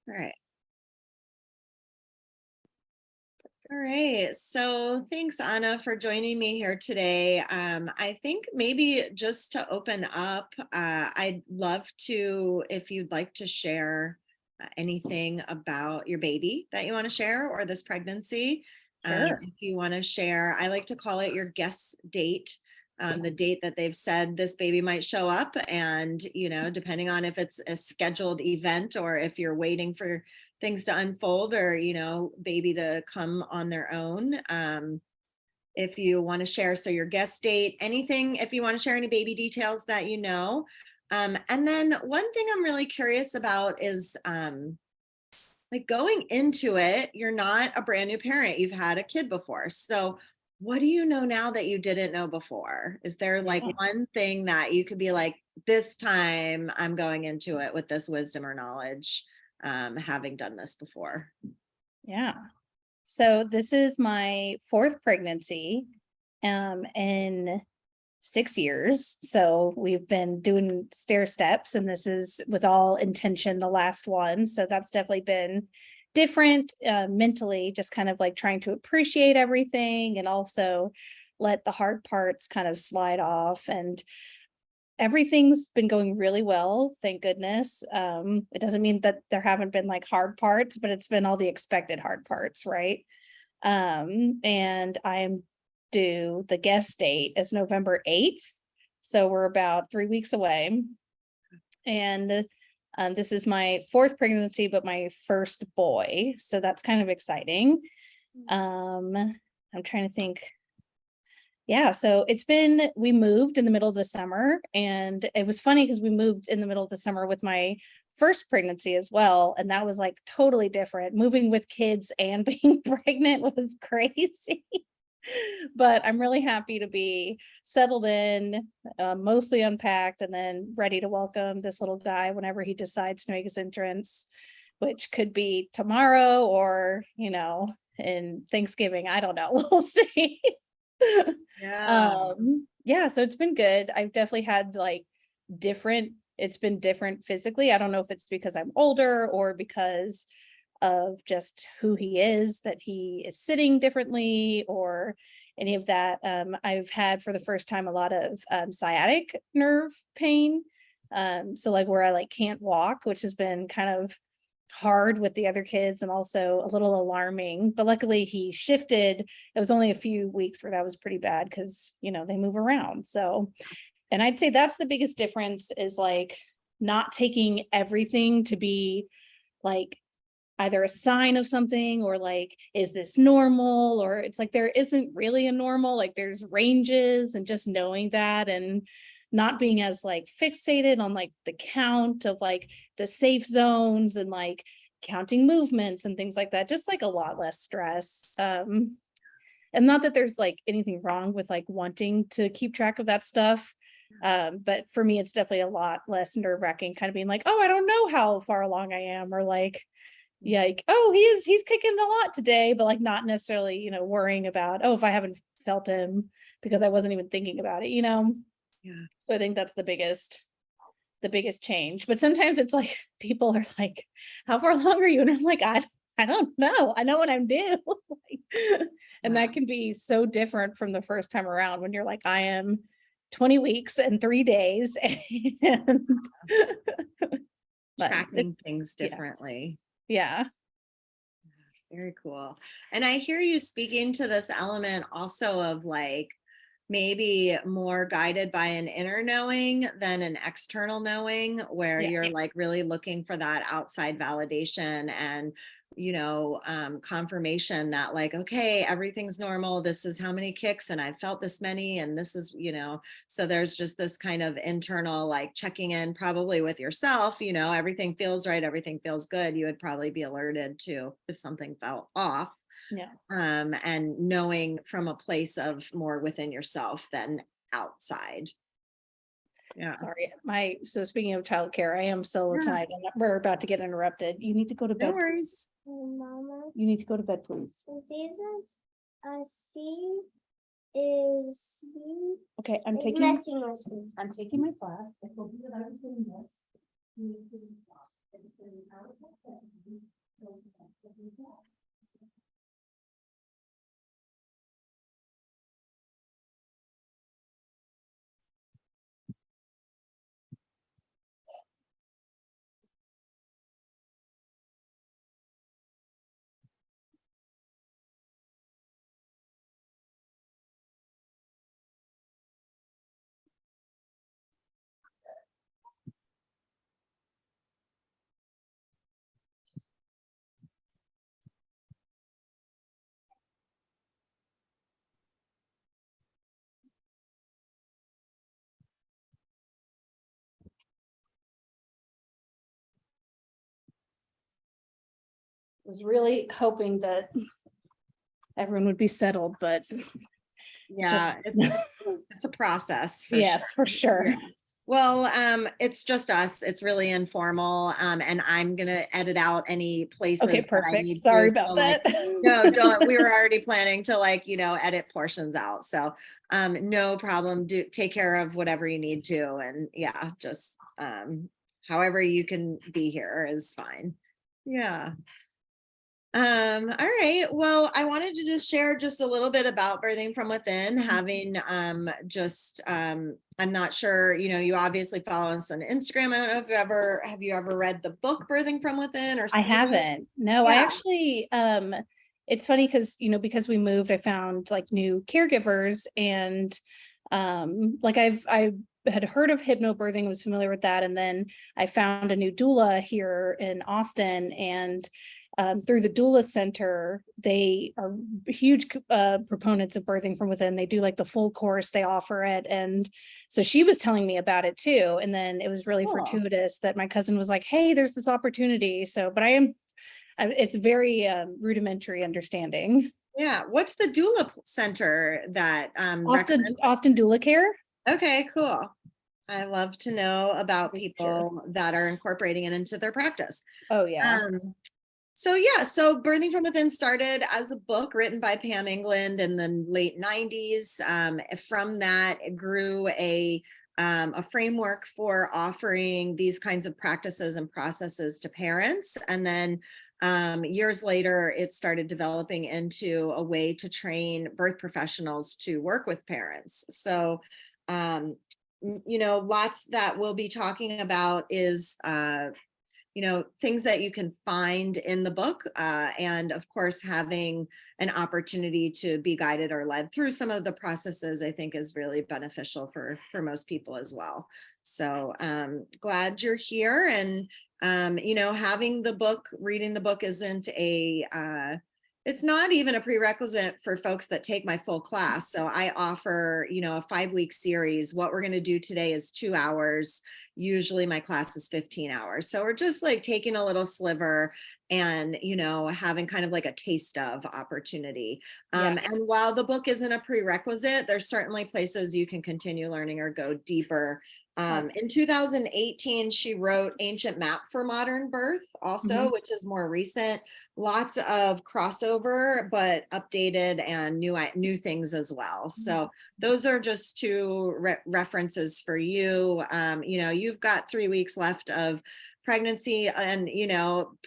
All right. All right. So thanks, Anna, for joining me here today. I think maybe just to open up, I'd love to, if you'd like to share anything about your baby that you want to share or this pregnancy. Sure. If you want to share, I like to call it your guess date. The date that they've said this baby might show up, and depending on if it's a scheduled event or if you're waiting for things to unfold, or baby to come on their own. If you want to share, so your guest date, anything, if you want to share any baby details that and then one thing I'm really curious about is like going into it, you're not a brand new parent, you've had a kid before, so what do you know now that you didn't know before? Is there like Yeah. one thing that you could be like, this time I'm going into it with this wisdom or knowledge, having done this before? Yeah. So this is my fourth pregnancy in 6 years. So we've been doing stair steps, and this is with all intention the last one. So that's definitely been different mentally, just kind of like trying to appreciate everything and also let the hard parts kind of slide off. And everything's been going really well, thank goodness. It doesn't mean that there haven't been like hard parts, but it's been all the expected hard parts, right? And I'm due, the guest date is November 8th. So we're about 3 weeks away. And this is my fourth pregnancy, but my first boy. So that's kind of exciting. I'm trying to think. Yeah, so we moved in the middle of the summer, and it was funny because we moved in the middle of the summer with my first pregnancy as well, and that was like totally different. Moving with kids and being pregnant was crazy. But I'm really happy to be settled in, mostly unpacked, and then ready to welcome this little guy whenever he decides to make his entrance, which could be tomorrow or, in Thanksgiving. I don't know. We'll see. Yeah. Yeah, so it's been good. I've definitely had like it's been different physically. I don't know if it's because I'm older or because of just who he is, that he is sitting differently or any of that. I've had for the first time a lot of sciatic nerve pain. So like where I like can't walk, which has been kind of hard with the other kids and also a little alarming. But luckily he shifted. It was only a few weeks where that was pretty bad because they move around. So, and I'd say that's the biggest difference, is like not taking everything to be like either a sign of something or like, is this normal? Or it's like there isn't really a normal, like there's ranges, and just knowing that and not being as like fixated on like the count of like the safe zones and like counting movements and things like that, just like a lot less stress. And not that there's like anything wrong with like wanting to keep track of that stuff. But for me, it's definitely a lot less nerve wracking, kind of being like, oh, I don't know how far along I am, or like, yeah, like, oh, he's kicking a lot today, but like not necessarily, worrying about, oh, if I haven't felt him because I wasn't even thinking about it. Yeah. So I think that's the biggest change. But sometimes it's like people are like, how far along are you? And I'm like, I don't know. I know what I'm due. And Yeah. that can be so different from the first time around when you're like, I am 20 weeks and 3 days. And but it's, Tracking things yeah, differently. yeah. Very cool. And I hear you speaking to this element also of like maybe more guided by an inner knowing than an external knowing, where Yeah. you're like really looking for that outside validation and confirmation that like, okay, everything's normal, this is how many kicks and I felt this many, and this is, so there's just this kind of internal like checking in probably with yourself, everything feels right, everything feels good, you would probably be alerted to if something felt off, Yeah. and knowing from a place of more within yourself than outside. Yeah. Sorry. So speaking of childcare, I am solo Yeah. tonight and we're about to get interrupted. You need to go to No bed. worries. Mama, You need to go to bed, please. Jesus, C is C Okay, I'm is taking messing with me. I'm taking my class. I told you that I was doing this. You need to stop. Was really hoping that everyone would be settled, but Yeah, it's a process for sure. yes, for sure. Yeah. Well, it's just us. It's really informal. And I'm gonna edit out any places Okay, that I perfect. need Sorry to. about So, like, that. no, don't. We were already planning to, like, edit portions out. So no problem. Do take care of whatever you need to. And yeah, just however you can be here is fine. Yeah. All right. Well, I wanted to just share just a little bit about Birthing from Within, having I'm not sure, you obviously follow us on Instagram. I don't know if have you ever read the book Birthing from Within or I seen it? haven't. No, I Yeah. actually it's funny because because we moved, I found like new caregivers and like I had heard of hypnobirthing, was familiar with that, and then I found a new doula here in Austin, and through the doula center, they are huge proponents of birthing from within. They do like the full course, they offer it, and so she was telling me about it too, and then it was really Cool. fortuitous that my cousin was like, hey, there's this opportunity. So but it's very rudimentary understanding. Yeah. What's the doula center that recommends? Austin Doula Care. Okay, cool. I love to know about people that are incorporating it into their practice. Oh yeah. So Birthing from Within started as a book written by Pam England in the late 90s. From that, it grew a framework for offering these kinds of practices and processes to parents. And then years later, it started developing into a way to train birth professionals to work with parents. So, lots that we'll be talking about is things that you can find in the book, and of course having an opportunity to be guided or led through some of the processes, I think is really beneficial for most people as well. So glad you're here. And having the book, reading the book isn't it's not even a prerequisite for folks that take my full class. So I offer, a 5-week series. What we're going to do today is 2 hours. Usually my class is 15 hours. So we're just like taking a little sliver and, having kind of like a taste of opportunity. And while the book isn't a prerequisite, there's certainly places you can continue learning or go deeper. In 2018, she wrote Ancient Map for Modern Birth also, which is more recent. Lots of crossover, but updated and new things as well. So those are just two references for you. You've got 3 weeks left of pregnancy, and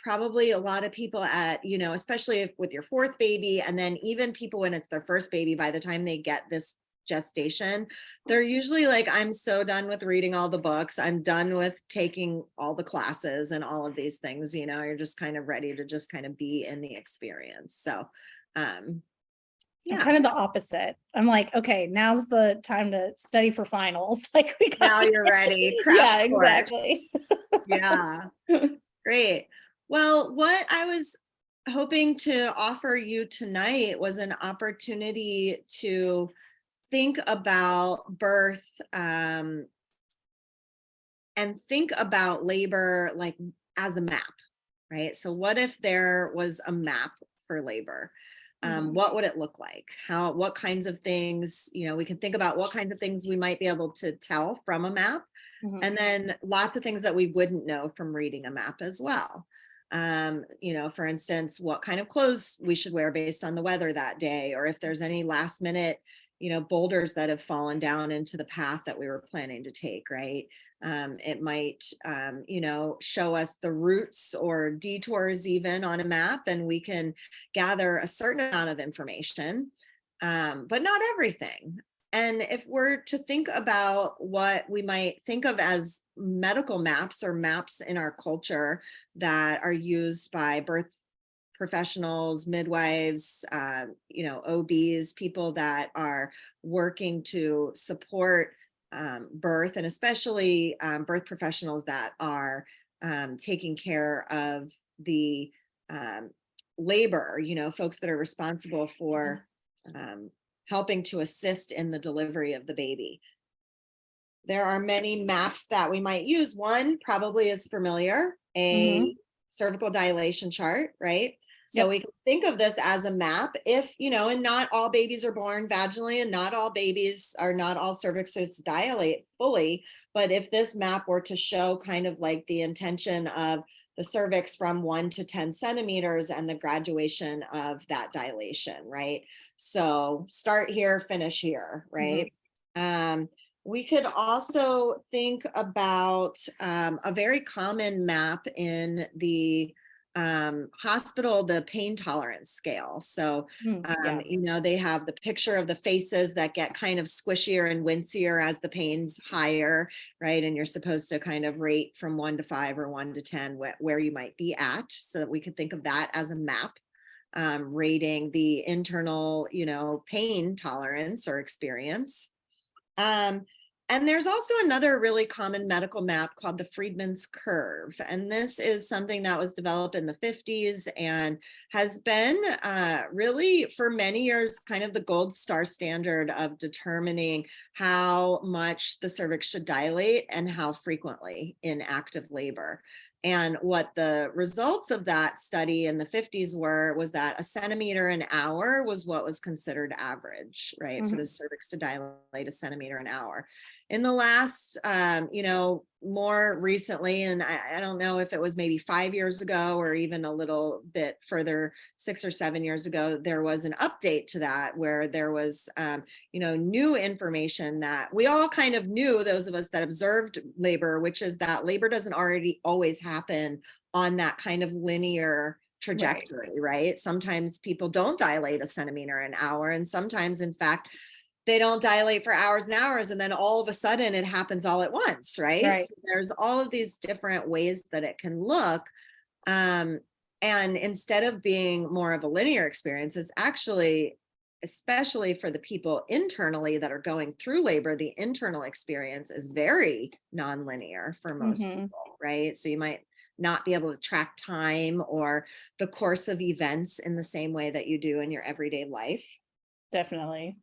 probably a lot of people at especially with your 4th baby, and then even people when it's their 1st baby, by the time they get this gestation, they're usually like, I'm so done with reading all the books, I'm done with taking all the classes and all of these things. You're just kind of ready to just kind of be in the experience. So I'm kind of the opposite. I'm like, okay, now's the time to study for finals. Like now you're ready. Yeah, exactly. Yeah, great. Well, what I was hoping to offer you tonight was an opportunity to think about birth and think about labor like as a map, right? So what if there was a map for labor? What would it look like? What kinds of things, we can think about what kinds of things we might be able to tell from a map. And then lots of things that we wouldn't know from reading a map as well. For instance, what kind of clothes we should wear based on the weather that day, or if there's any last minute boulders that have fallen down into the path that we were planning to take, right? It might, show us the routes or detours even on a map, and we can gather a certain amount of information, but not everything. And if we're to think about what we might think of as medical maps or maps in our culture that are used by birth professionals, midwives, OBs, people that are working to support birth, and especially birth professionals that are taking care of the labor, folks that are responsible for helping to assist in the delivery of the baby. There are many maps that we might use. One probably is familiar, a cervical dilation chart, right? So Yep. we can think of this as a map if, and not all babies are born vaginally, and not all cervixes dilate fully. But if this map were to show kind of like the intention of the cervix from 1 to 10 centimeters and the graduation of that dilation, right? So start here, finish here, right? We could also think about a very common map in the hospital, the pain tolerance scale. So, Yeah. they have the picture of the faces that get kind of squishier and wincier as the pain's higher, right? And you're supposed to kind of rate from 1 to 5 or 1 to 10 where you might be at, so that we could think of that as a map, rating the internal, pain tolerance or experience. And there's also another really common medical map called the Friedman's curve. And this is something that was developed in the 50s and has been really for many years kind of the gold star standard of determining how much the cervix should dilate and how frequently in active labor. And what the results of that study in the 50s was that a centimeter an hour was what was considered average, right? For the cervix to dilate a centimeter an hour. In the last, more recently, and I don't know if it was maybe 5 years ago or even a little bit further, 6 or 7 years ago, there was an update to that where there was, new information that we all kind of knew, those of us that observed labor, which is that labor doesn't always happen on that kind of linear trajectory, right? Sometimes people don't dilate a centimeter an hour, and sometimes, in fact, they don't dilate for hours and hours, and then all of a sudden it happens all at once, right? So there's all of these different ways that it can look. And instead of being more of a linear experience, it's actually, especially for the people internally that are going through labor, the internal experience is very nonlinear for most people, right? So you might not be able to track time or the course of events in the same way that you do in your everyday life. Definitely.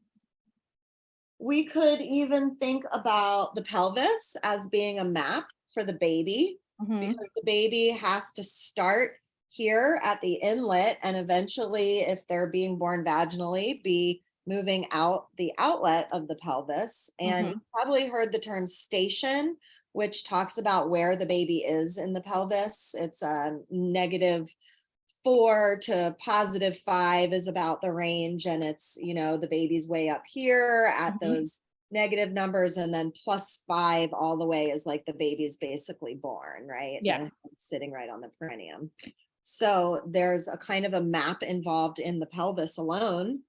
We could even think about the pelvis as being a map for the baby, because the baby has to start here at the inlet and eventually, if they're being born vaginally, be moving out the outlet of the pelvis. And you've probably heard the term station, which talks about where the baby is in the pelvis. It's a -4 to +5 is about the range, and it's, the baby's way up here at those negative numbers, and then +5 all the way is like the baby's basically born, right? Yeah. Sitting right on the perineum. So there's a kind of a map involved in the pelvis alone.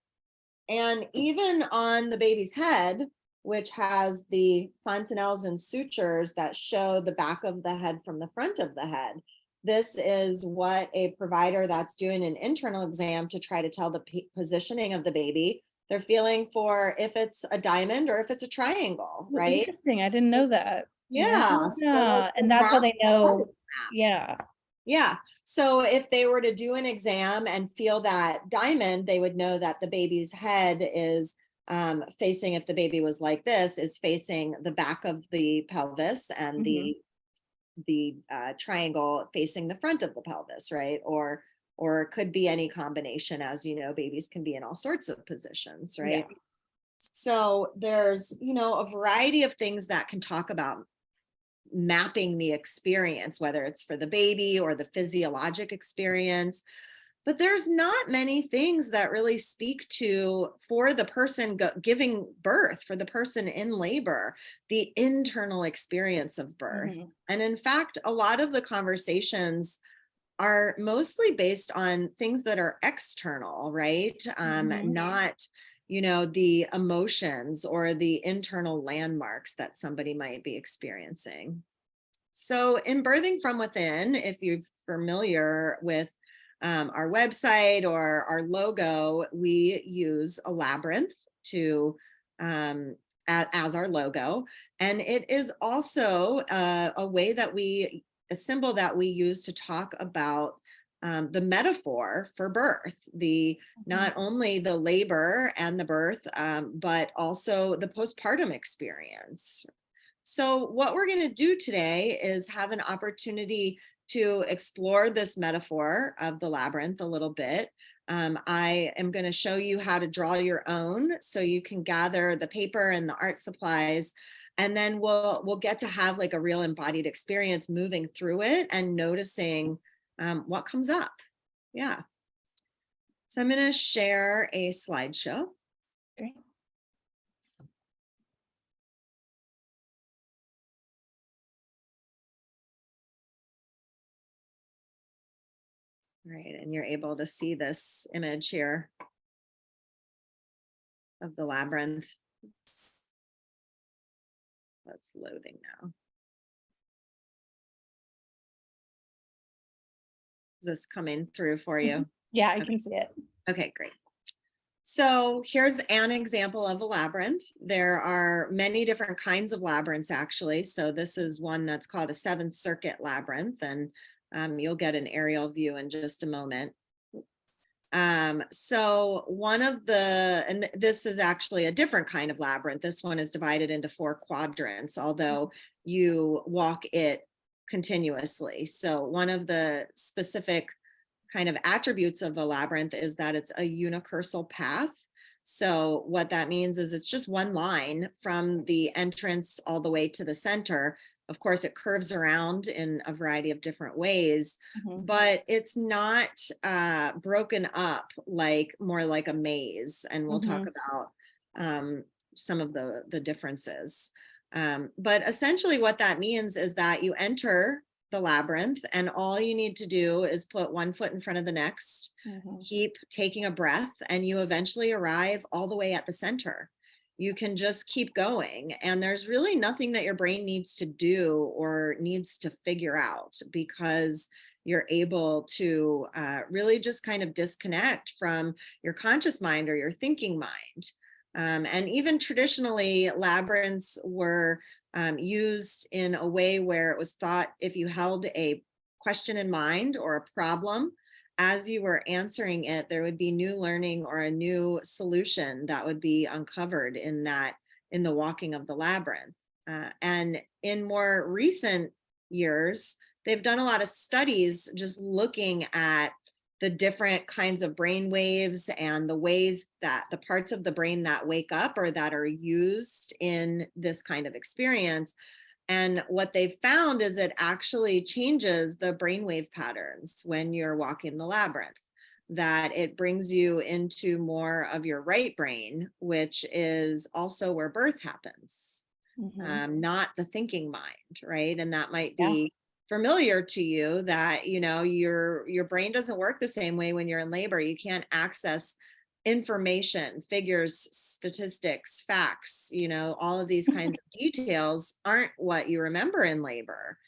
And even on the baby's head, which has the fontanelles and sutures that show the back of the head from the front of the head, this is what a provider that's doing an internal exam to try to tell the positioning of the baby, they're feeling for if it's a diamond or if it's a triangle, right? Interesting. I didn't know that. Yeah. Yeah. And that's how they know. Yeah. Yeah. So if they were to do an exam and feel that diamond, they would know that the baby's head is facing, if the baby was like this, is facing the back of the pelvis, and the triangle facing the front of the pelvis, right? Or it could be any combination. As you know, babies can be in all sorts of positions, right? Yeah. So there's, a variety of things that can talk about mapping the experience, whether it's for the baby or the physiologic experience. But there's not many things that really speak to, for the person giving birth, for the person in labor, the internal experience of birth. Mhm. And in fact, a lot of the conversations are mostly based on things that are external, right? Mhm. Not, the emotions or the internal landmarks that somebody might be experiencing. So, in Birthing from Within, if you're familiar with our website or our logo, we use a labyrinth to as our logo, and it is also a symbol that we use to talk about the metaphor for birth, the not only the labor and the birth, but also the postpartum experience. So, what we're going to do today is have an opportunity to explore this metaphor of the labyrinth a little bit. I am going to show you how to draw your own, so you can gather the paper and the art supplies, and then we'll get to have like a real embodied experience moving through it and noticing what comes up. Yeah. So I'm going to share a slideshow. Great. Right, and you're able to see this image here of the labyrinth. That's loading now. Is this coming through for you? Yeah, I Okay. can see it. Okay, great. So here's an example of a labyrinth. There are many different kinds of labyrinths, actually. So this is one that's called a 7th Circuit labyrinth, and you'll get an aerial view in just a moment. So one of and this is actually a different kind of labyrinth. This one is divided into 4 quadrants, although you walk it continuously. So one of the specific kind of attributes of a labyrinth is that it's a unicursal path. So what that means is it's just one line from the entrance all the way to the center. Of course, it curves around in a variety of different ways, Mhm. but it's not broken up more like a maze. And we'll talk Mhm. about some of the differences. But essentially what that means is that you enter the labyrinth, and all you need to do is put one foot in front of the next, Mhm. keep taking a breath, and you eventually arrive all the way at the center. You can just keep going, and there's really nothing that your brain needs to do or needs to figure out, because you're able to really just kind of disconnect from your conscious mind or your thinking mind. And even traditionally, labyrinths were used in a way where it was thought if you held a question in mind or a problem, as you were answering it, there would be new learning or a new solution that would be uncovered in the walking of the labyrinth. And in more recent years, they've done a lot of studies just looking at the different kinds of brain waves and the ways that the parts of the brain that wake up or that are used in this kind of experience. And what they've found is it actually changes the brainwave patterns when you're walking the labyrinth, that it brings you into more of your right brain, which is also where birth happens, Mhm. not the thinking mind, right? And that might Yeah. be familiar to you, that your brain doesn't work the same way when you're in labor. You can't access information, figures, statistics, facts, all of these kinds of details aren't what you remember in labor,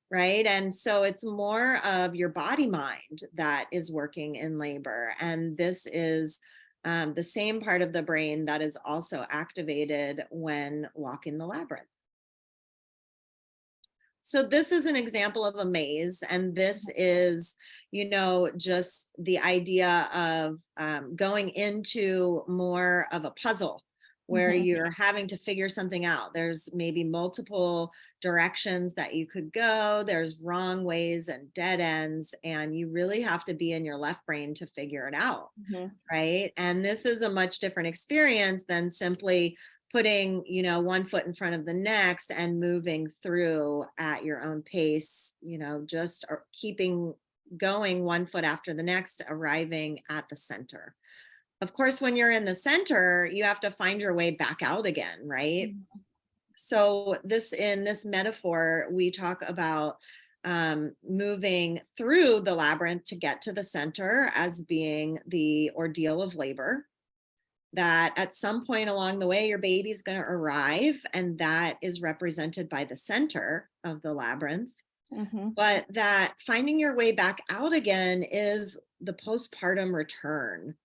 right? And so it's more of your body mind that is working in labor, and this is the same part of the brain that is also activated when walking the labyrinth. So this is an example of a maze, and this is, just the idea of going into more of a puzzle where Mhm. you're having to figure something out. There's maybe multiple directions that you could go. There's wrong ways and dead ends, and you really have to be in your left brain to figure it out, Mhm. right? And this is a much different experience than simply putting one foot in front of the next and moving through at your own pace, just keeping going one foot after the next, arriving at the center. Of course, when you're in the center, you have to find your way back out again, right? So in this metaphor, we talk about moving through the labyrinth to get to the center as being the ordeal of labor. That at some point along the way, your baby's going to arrive, and that is represented by the center of the labyrinth. But that finding your way back out again is the postpartum return.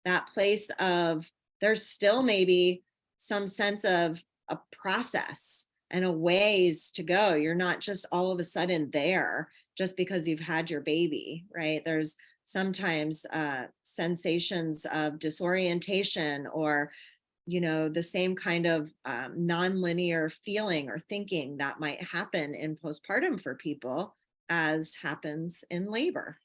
That place of there's still maybe some sense of a process and a ways to go. You're not just all of a sudden there just because you've had your baby, right? There's sometimes sensations of disorientation or, the same kind of nonlinear feeling or thinking that might happen in postpartum for people as happens in labor.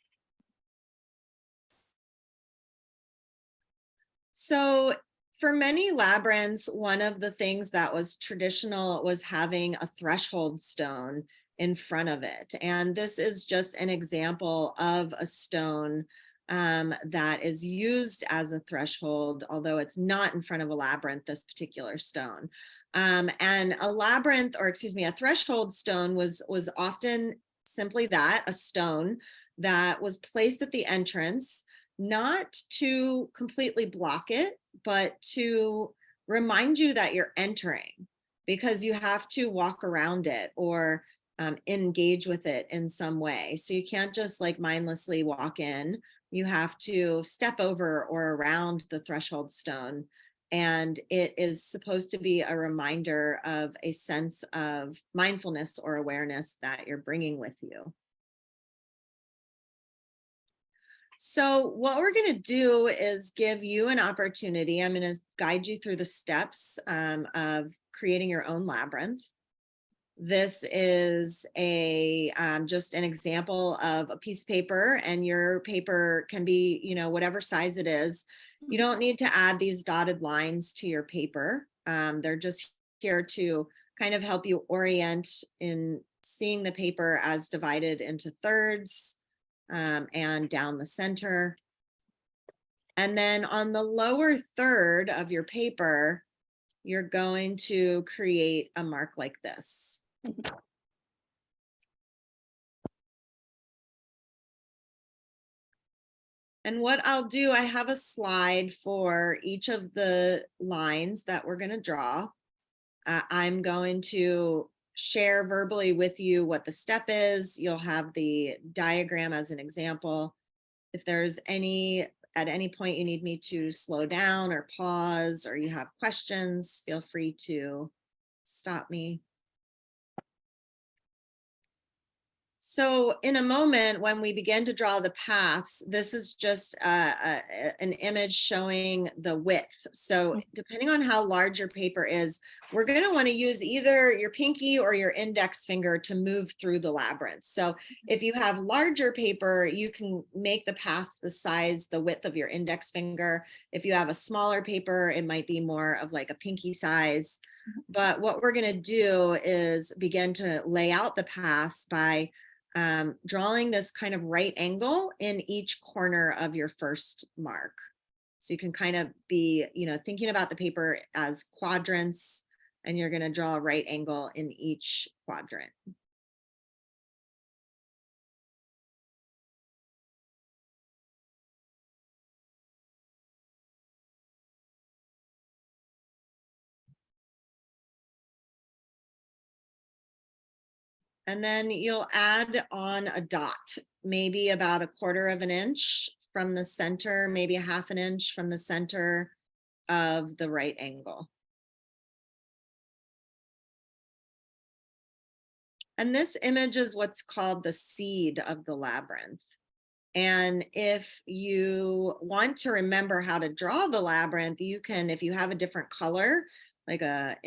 So for many labyrinths, one of the things that was traditional was having a threshold stone in front of it. And this is just an example of a stone that is used as a threshold, although it's not in front of a labyrinth, this particular stone. And a threshold stone was often simply that, a stone that was placed at the entrance, not to completely block it, but to remind you that you're entering, because you have to walk around it or engage with it in some way. So you can't just like mindlessly walk in. You have to step over or around the threshold stone. And it is supposed to be a reminder of a sense of mindfulness or awareness that you're bringing with you. So what we're going to do is give you an opportunity. I'm going to guide you through the steps of creating your own labyrinth. This is just an example of a piece of paper, and your paper can be, whatever size it is. You don't need to add these dotted lines to your paper. They're just here to kind of help you orient in seeing the paper as divided into thirds. And down the center. And then on the lower third of your paper, you're going to create a mark like this. And what I'll do, I have a slide for each of the lines that we're going to draw. I'm going to share verbally with you what the step is. You'll have the diagram as an example. If there's at any point you need me to slow down or pause, or you have questions, feel free to stop me. So in a moment, when we begin to draw the paths, this is just an image showing the width. So depending on how large your paper is, we're going to want to use either your pinky or your index finger to move through the labyrinth. So if you have larger paper, you can make the path the width of your index finger. If you have a smaller paper, it might be more of like a pinky size. But what we're going to do is begin to lay out the paths by drawing this kind of right angle in each corner of your first mark. So you can kind of be, thinking about the paper as quadrants, and you're going to draw a right angle in each quadrant. And then you'll add on a dot, maybe about 1/4 of an inch from the center, maybe 1/2 an inch from the center of the right angle. And this image is what's called the seed of the labyrinth. And if you want to remember how to draw the labyrinth, you can, if you have a different color, like a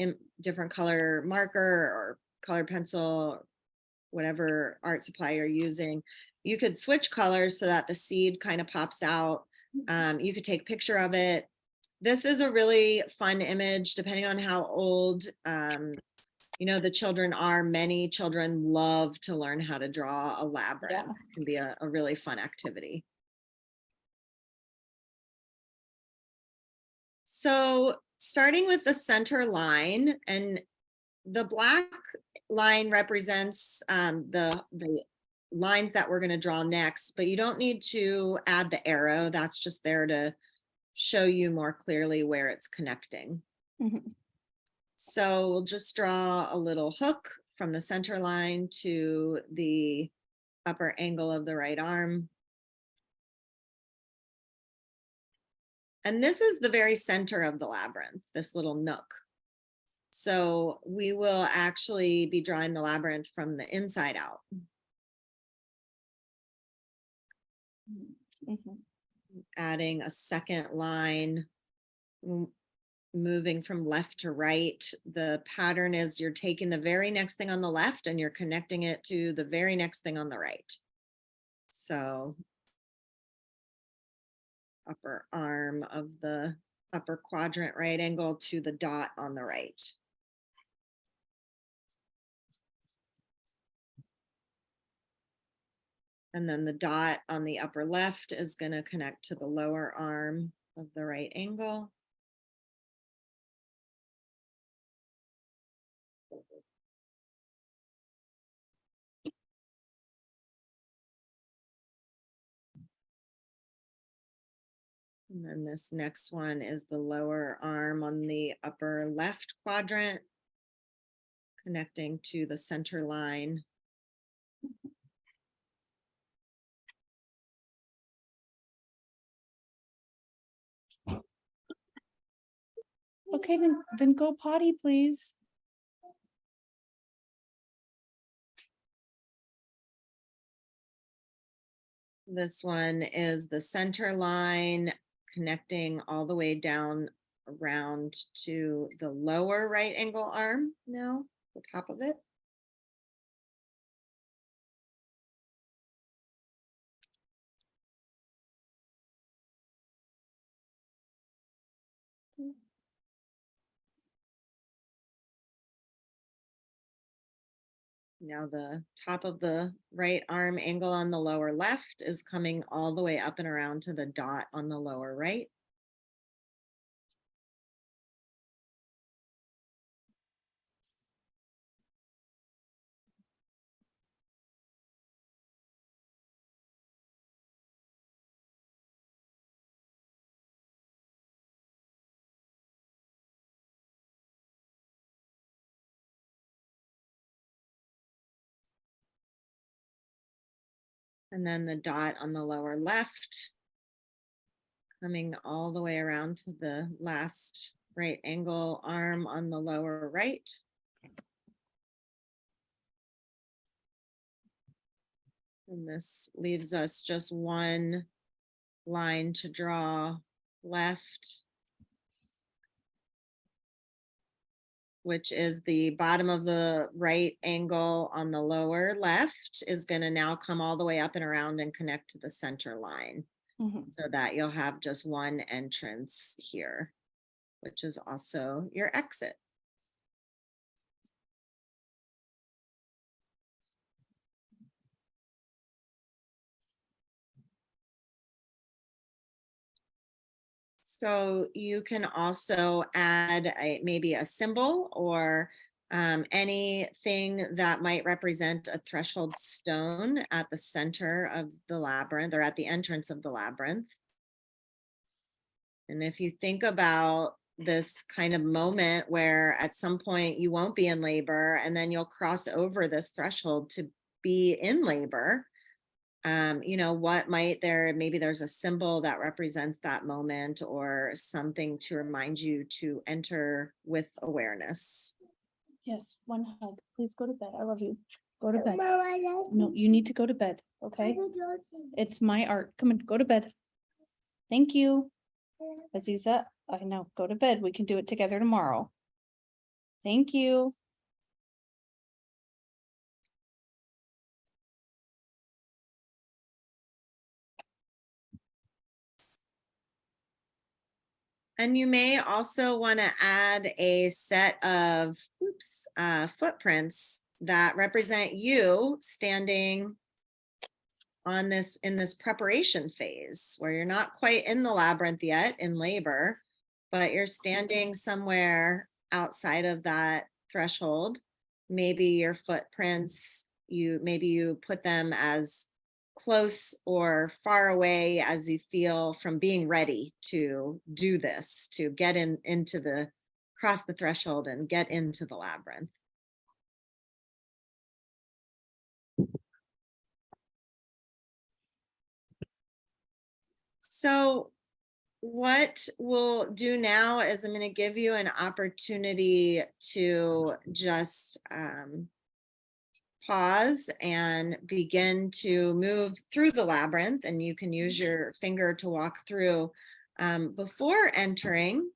different color marker or colored pencil, whatever art supply you're using, you could switch colors so that the seed kind of pops out. You could take a picture of it. This is a really fun image, depending on how old you know, the children are, many children love to learn how to draw a labyrinth. Yeah. It can be a really fun activity. So starting with the center line, and the black line represents the lines that we're going to draw next, but you don't need to add the arrow. That's just there to show you more clearly where it's connecting. Mhm. So we'll just draw a little hook from the center line to the upper angle of the right arm. And this is the very center of the labyrinth, this little nook. So we will actually be drawing the labyrinth from the inside out. Mhm. Adding a second line, moving from left to right. The pattern is you're taking the very next thing on the left and you're connecting it to the very next thing on the right. So upper arm of the upper quadrant right angle to the dot on the right. And then the dot on the upper left is going to connect to the lower arm of the right angle. And then this next one is the lower arm on the upper left quadrant, connecting to the center line. Okay, then go potty, please. This one is the center line connecting all the way down around to the lower right angle arm now, the top of it. Now the top of the right arm angle on the lower left is coming all the way up and around to the dot on the lower right. And then the dot on the lower left, coming all the way around to the last right angle arm on the lower right. And this leaves us just one line to draw left, which is the bottom of the right angle on the lower left is going to now come all the way up and around and connect to the center line, Mhm. so that you'll have just one entrance here, which is also your exit. So you can also add maybe a symbol or anything that might represent a threshold stone at the center of the labyrinth or at the entrance of the labyrinth. And if you think about this kind of moment where at some point you won't be in labor and then you'll cross over this threshold to be in labor, you know, what might maybe there's a symbol that represents that moment or something to remind you to enter with awareness. Yes, one hug. Please go to bed. I love you. Go to bed. Mama, No, you need to go to bed, okay? It's my art. Come on, go to bed. Thank you. Aziza, I know, go to bed. We can do it together tomorrow. Thank you. And you may also want to add a set of footprints that represent you standing on this in this preparation phase where you're not quite in the labyrinth yet in labor, but you're standing somewhere outside of that threshold. Maybe your footprints, maybe you put them as close or far away as you feel from being ready to do this, to get into the cross the threshold and get into the labyrinth. So what we'll do now is I'm going to give you an opportunity to just pause and begin to move through the labyrinth, and you can use your finger to walk through. Before entering,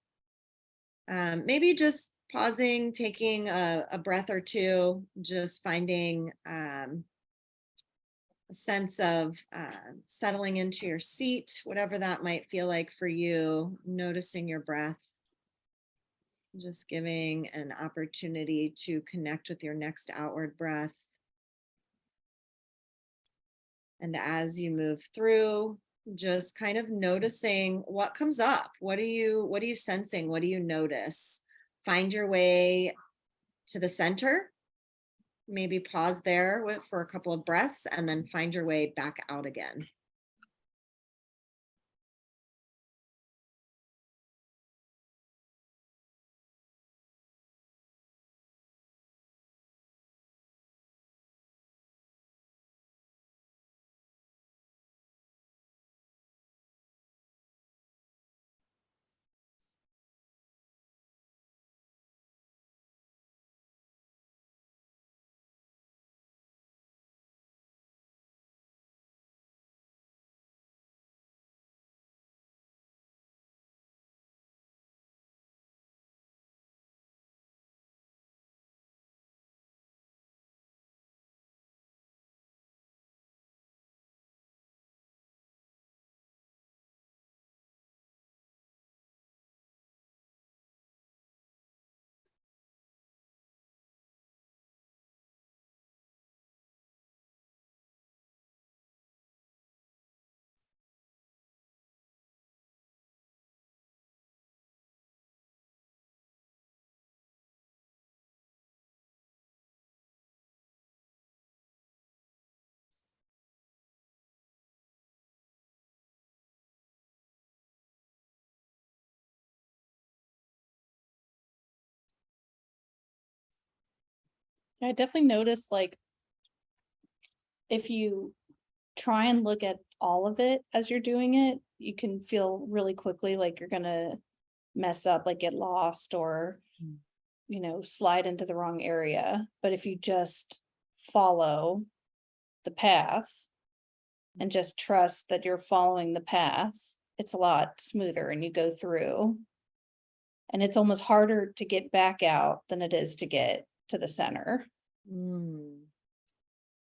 maybe just pausing, taking a breath or two, just finding a sense of settling into your seat, whatever that might feel like for you, noticing your breath, just giving an opportunity to connect with your next outward breath. And as you move through, just kind of noticing what comes up. What are you sensing? What do you notice? Find your way to the center. Maybe pause there for a couple of breaths and then find your way back out again. I definitely noticed, like, if you try and look at all of it as you're doing it, you can feel really quickly like you're gonna mess up, like get lost or, slide into the wrong area. But if you just follow the path and just trust that you're following the path, it's a lot smoother and you go through. And it's almost harder to get back out than it is to get to the center.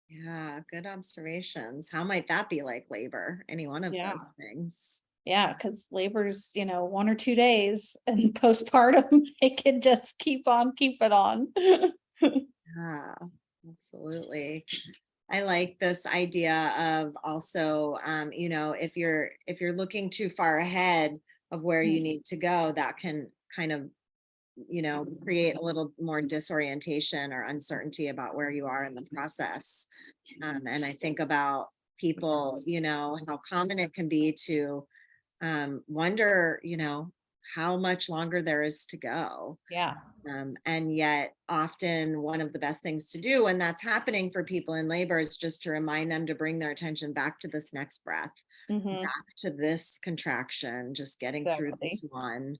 Yeah, good observations. How might that be like labor? Any one of Yeah. those things. Yeah, because labor's, 1 or 2 days, and postpartum, it can just keep on keeping on. Yeah, absolutely. I like this idea of also, if you're looking too far ahead of where you need to go, that can kind of, create a little more disorientation or uncertainty about where you are in the process. And I think about people, how common it can be to wonder, how much longer there is to go. Yeah. And yet often one of the best things to do when that's happening for people in labor is just to remind them to bring their attention back to this next breath, Mhm. back to this contraction, just getting through this one.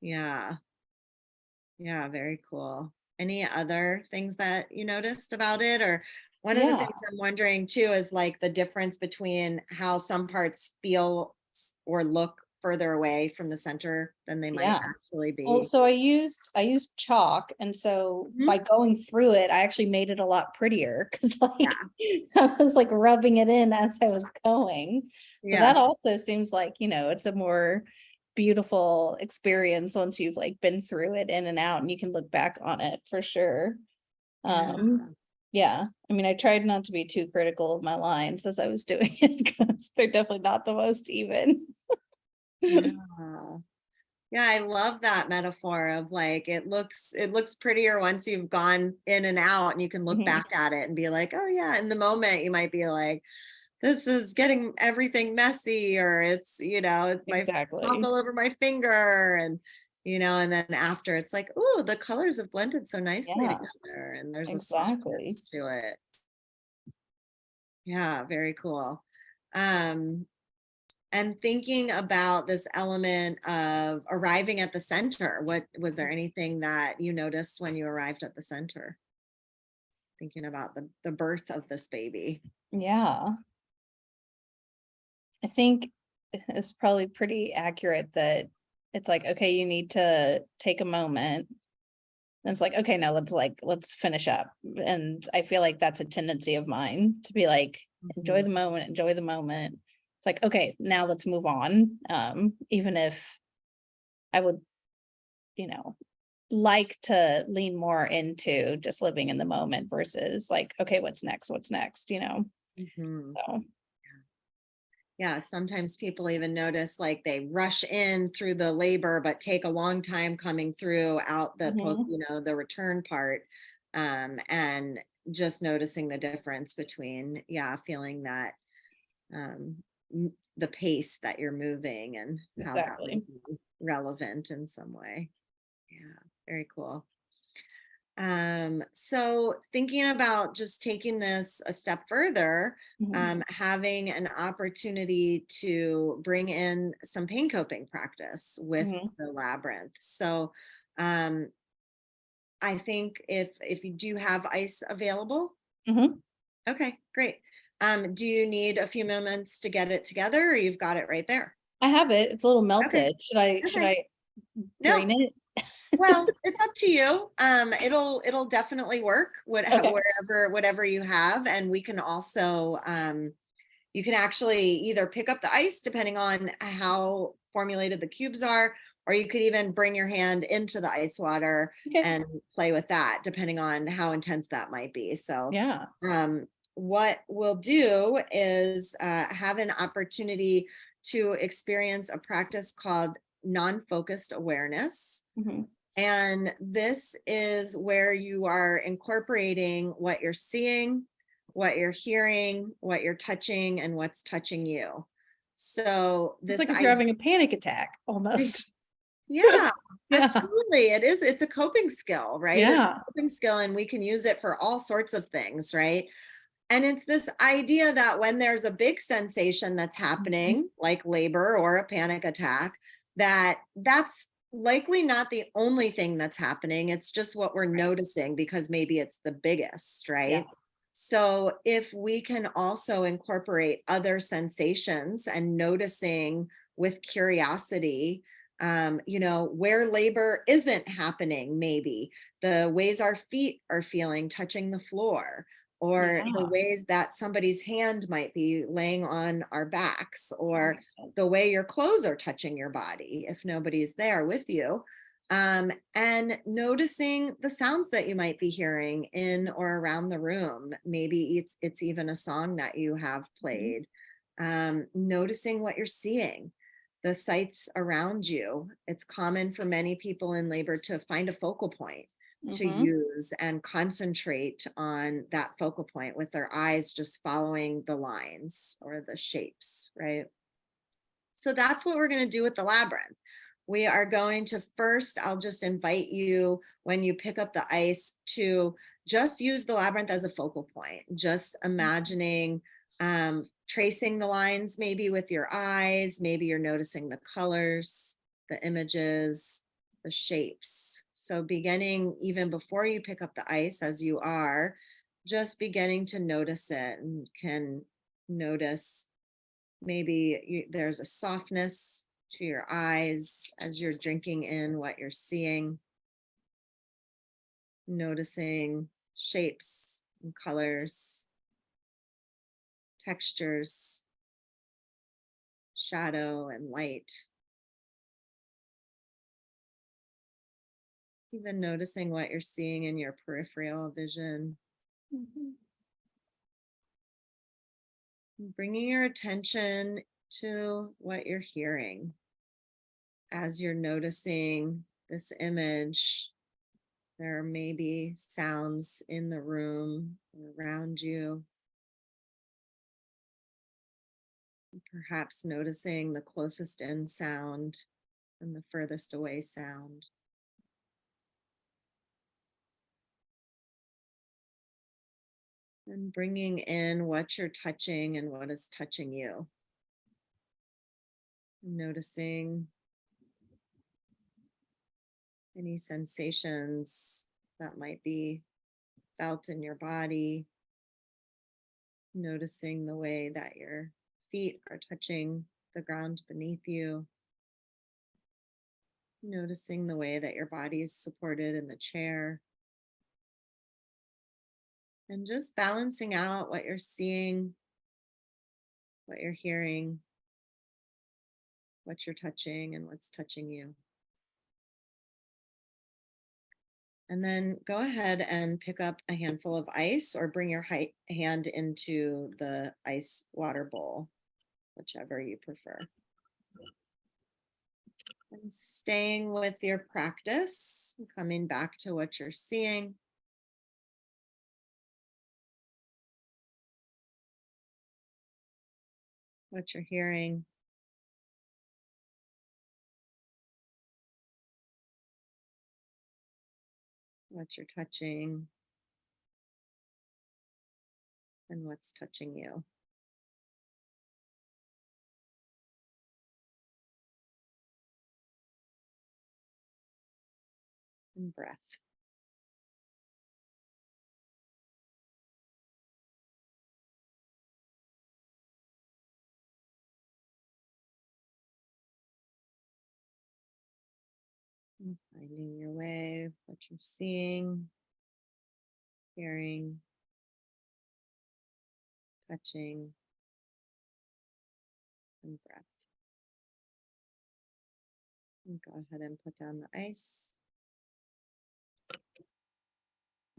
Yeah. Yeah, very cool. Any other things that you noticed about it? Or one of the Yeah. things I'm wondering too is like the difference between how some parts feel or look further away from the center than they might Yeah. actually Well, be. so I used chalk, and so Mhm. by going through it, I actually made it a lot prettier because like Yeah. I was like rubbing it in as I was going. So that Yes. also seems like, it's a more beautiful experience once you've like been through it in and out, and you can look back on it for sure. Yeah. Yeah, I mean, I tried not to be too critical of my lines as I was doing it because they're definitely not the most even. Yeah. Yeah, I love that metaphor of like it looks prettier once you've gone in and out and you can look Mhm. back at it and be like, oh yeah, in the moment you might be like, this is getting everything messy, or it's, it's my chalk Exactly. all over my finger, and and then after it's like, oh, the colors have blended so nicely Yeah, together and there's a exactly. softness to it. Yeah, very cool. Um, and thinking about this element of arriving at the center, what was there anything that you noticed when you arrived at the center? Thinking about the birth of this baby. Yeah. I think it's probably pretty accurate that it's like, okay, you need to take a moment. And it's like, okay, now let's finish up. And I feel like that's a tendency of mine to be like, enjoy the moment, enjoy the moment. It's like, okay, now let's move on. Even if I would, you know, like to lean more into just living in the moment versus like, okay, what's next? What's next? Mhm. So Yeah, sometimes people even notice like they rush in through the labor, but take a long time coming through out the post, mhm, the return part. And just noticing the difference between, yeah, feeling that um, the pace that you're moving and how that exactly. might be relevant in some way. Yeah, very cool. So thinking about just taking this a step further, Mhm, having an opportunity to bring in some pain coping practice with mhm, the labyrinth. So um, I think if you do have ice available, mhm. okay, great. Do you need a few moments to get it together, or you've got it right there? I have it. It's a little Okay, melted. Should okay. I No, drain it? well, it's up to you. It'll definitely work, Okay. whatever you have, and we can also you can actually either pick up the ice depending on how formulated the cubes are, or you could even bring your hand into the ice water Okay. and play with that, depending on how intense that might be. So, Yeah. um, what we'll do is have an opportunity to experience a practice called non-focused awareness. Mhm. And this is where you are incorporating what you're seeing, what you're hearing, what you're touching, and what's touching you. So It's this like if you're idea, having a panic attack almost. yeah, Yeah. absolutely. It's a coping skill, right? It's a Yeah. coping skill, and we can use it for all sorts of things, right? And it's this idea that when there's a big sensation that's Mhm. happening, like labor or a panic attack, that's likely not the only thing that's happening. It's just what we're Right. noticing because maybe it's the biggest, Yeah. right? So if we can also incorporate other sensations and noticing with curiosity, where labor isn't happening, maybe the ways our feet are feeling touching the floor, or the Yeah. ways that somebody's hand might be laying on our backs, That or makes the sense. way your clothes are touching your body if nobody's there with you. And noticing the sounds that you might be hearing in or around the room. Maybe it's even a song that you have Mhm. played. Noticing what you're seeing, the sights around you. It's common for many people in labor to find a focal point to Mhm. use and concentrate on that focal point with their eyes just following the lines or the shapes, right? So that's what we're going to do with the labyrinth. We are going to first, I'll just invite you when you pick up the ice to just use the labyrinth as a focal point, just imagining tracing the lines maybe with your eyes. Maybe you're noticing the colors, the images, the shapes. So beginning even before you pick up the ice, as you are, just beginning to notice it, and can notice maybe there's a softness to your eyes as you're drinking in what you're seeing, noticing shapes and colors, textures, shadow and light. Even noticing what you're seeing in your peripheral vision. Mhm. Bringing your attention to what you're hearing as you're noticing this image. There may be sounds in the room around you. Perhaps noticing the closest in sound and the furthest away sound. And bringing in what you're touching and what is touching you. Noticing any sensations that might be felt in your body. Noticing the way that your feet are touching the ground beneath you. Noticing the way that your body is supported in the chair. And just balancing out what you're seeing, what you're hearing, what you're touching, and what's touching you. And then go ahead and pick up a handful of ice or bring your hand into the ice water bowl, whichever you prefer. And staying with your practice, coming back to what you're seeing. What you're hearing. What you're touching. And what's touching you. And breath. And finding your way, what you're seeing, hearing, touching, and breath. And go ahead and put down the ice.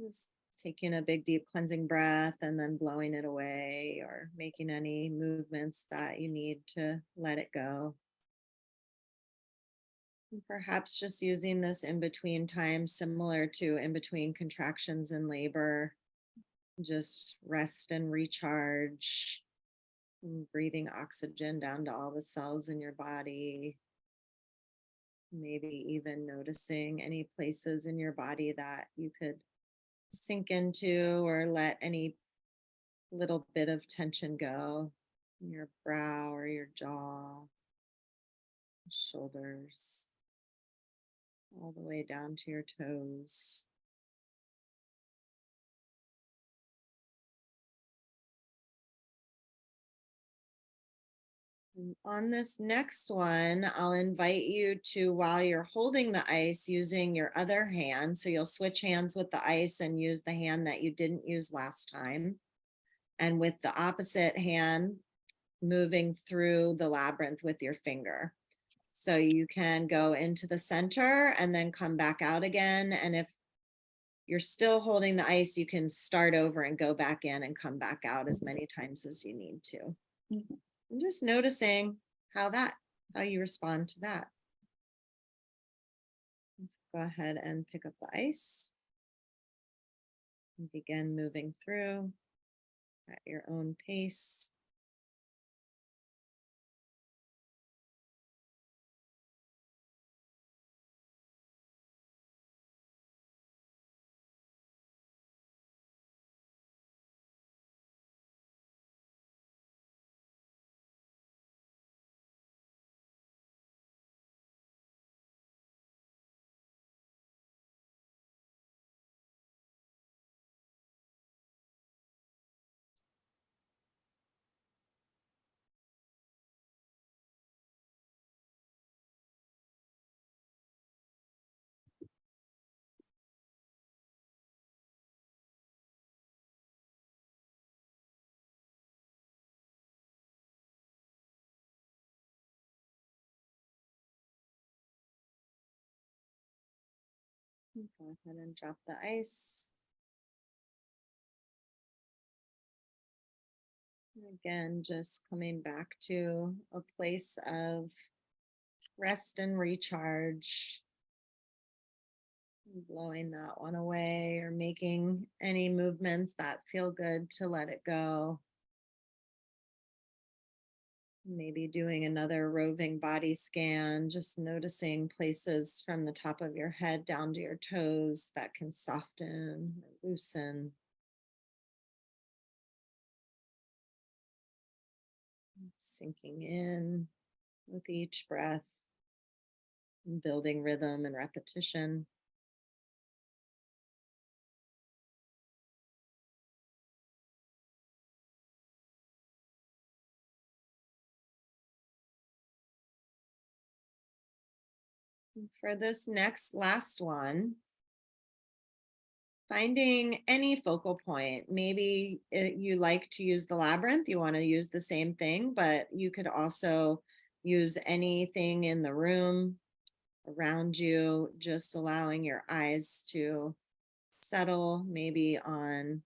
Just taking a big, deep cleansing breath and then blowing it away or making any movements that you need to let it go. And perhaps just using this in between time, similar to in between contractions in labor. Just rest and recharge. And breathing oxygen down to all the cells in your body. Maybe even noticing any places in your body that you could sink into or let any little bit of tension go. Your brow or your jaw, shoulders, all the way down to your toes. On this next one, I'll invite you to, while you're holding the ice, using your other hand. So you'll switch hands with the ice and use the hand that you didn't use last time. And with the opposite hand, moving through the labyrinth with your finger. So you can go into the center and then come back out again. And if you're still holding the ice, you can start over and go back in and come back out as many times as you need to. Mhm. I'm just noticing how you respond to that. Let's go ahead and pick up the ice and begin moving through at your own pace. Go ahead and drop the ice. Again, just coming back to a place of rest and recharge. Blowing that one away or making any movements that feel good to let it go. Maybe doing another roving body scan, just noticing places from the top of your head down to your toes that can soften, or loosen. Sinking in with each breath, and building rhythm and repetition. For this next last one, finding any focal point. Maybe you like to use the labyrinth, you want to use the same thing, but you could also use anything in the room around you, just allowing your eyes to settle maybe on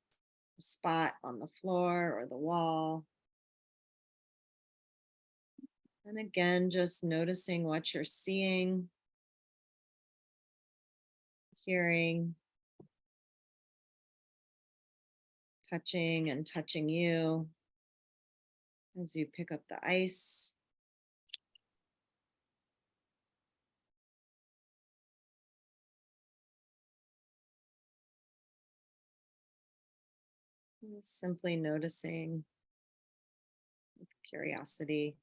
a spot on the floor or the wall. And again, just noticing what you're seeing, hearing, touching and touching you as you pick up the ice. Simply noticing with curiosity.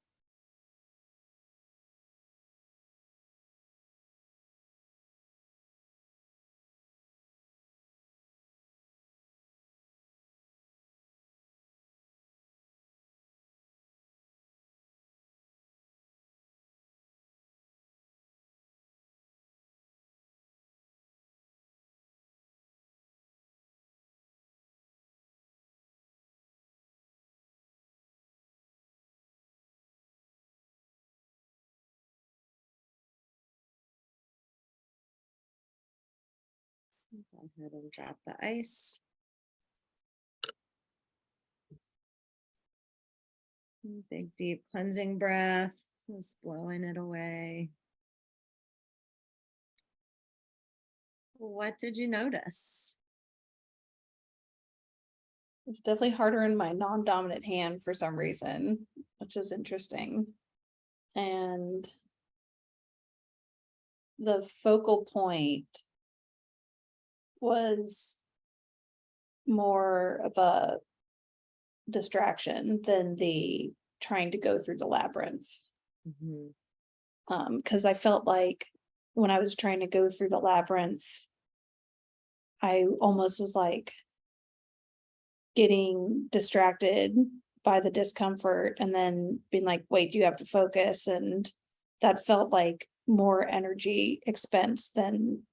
Go ahead and drop the ice. Big, deep cleansing breath, just blowing it away. What did you notice? It's definitely harder in my non-dominant hand for some reason, which is interesting. And the focal point was more of a distraction than the trying to go through the labyrinth. Mhm. Because I felt like when I was trying to go through the labyrinth, I almost was like getting distracted by the discomfort and then being like, wait, you have to focus. And that felt like more energy expense than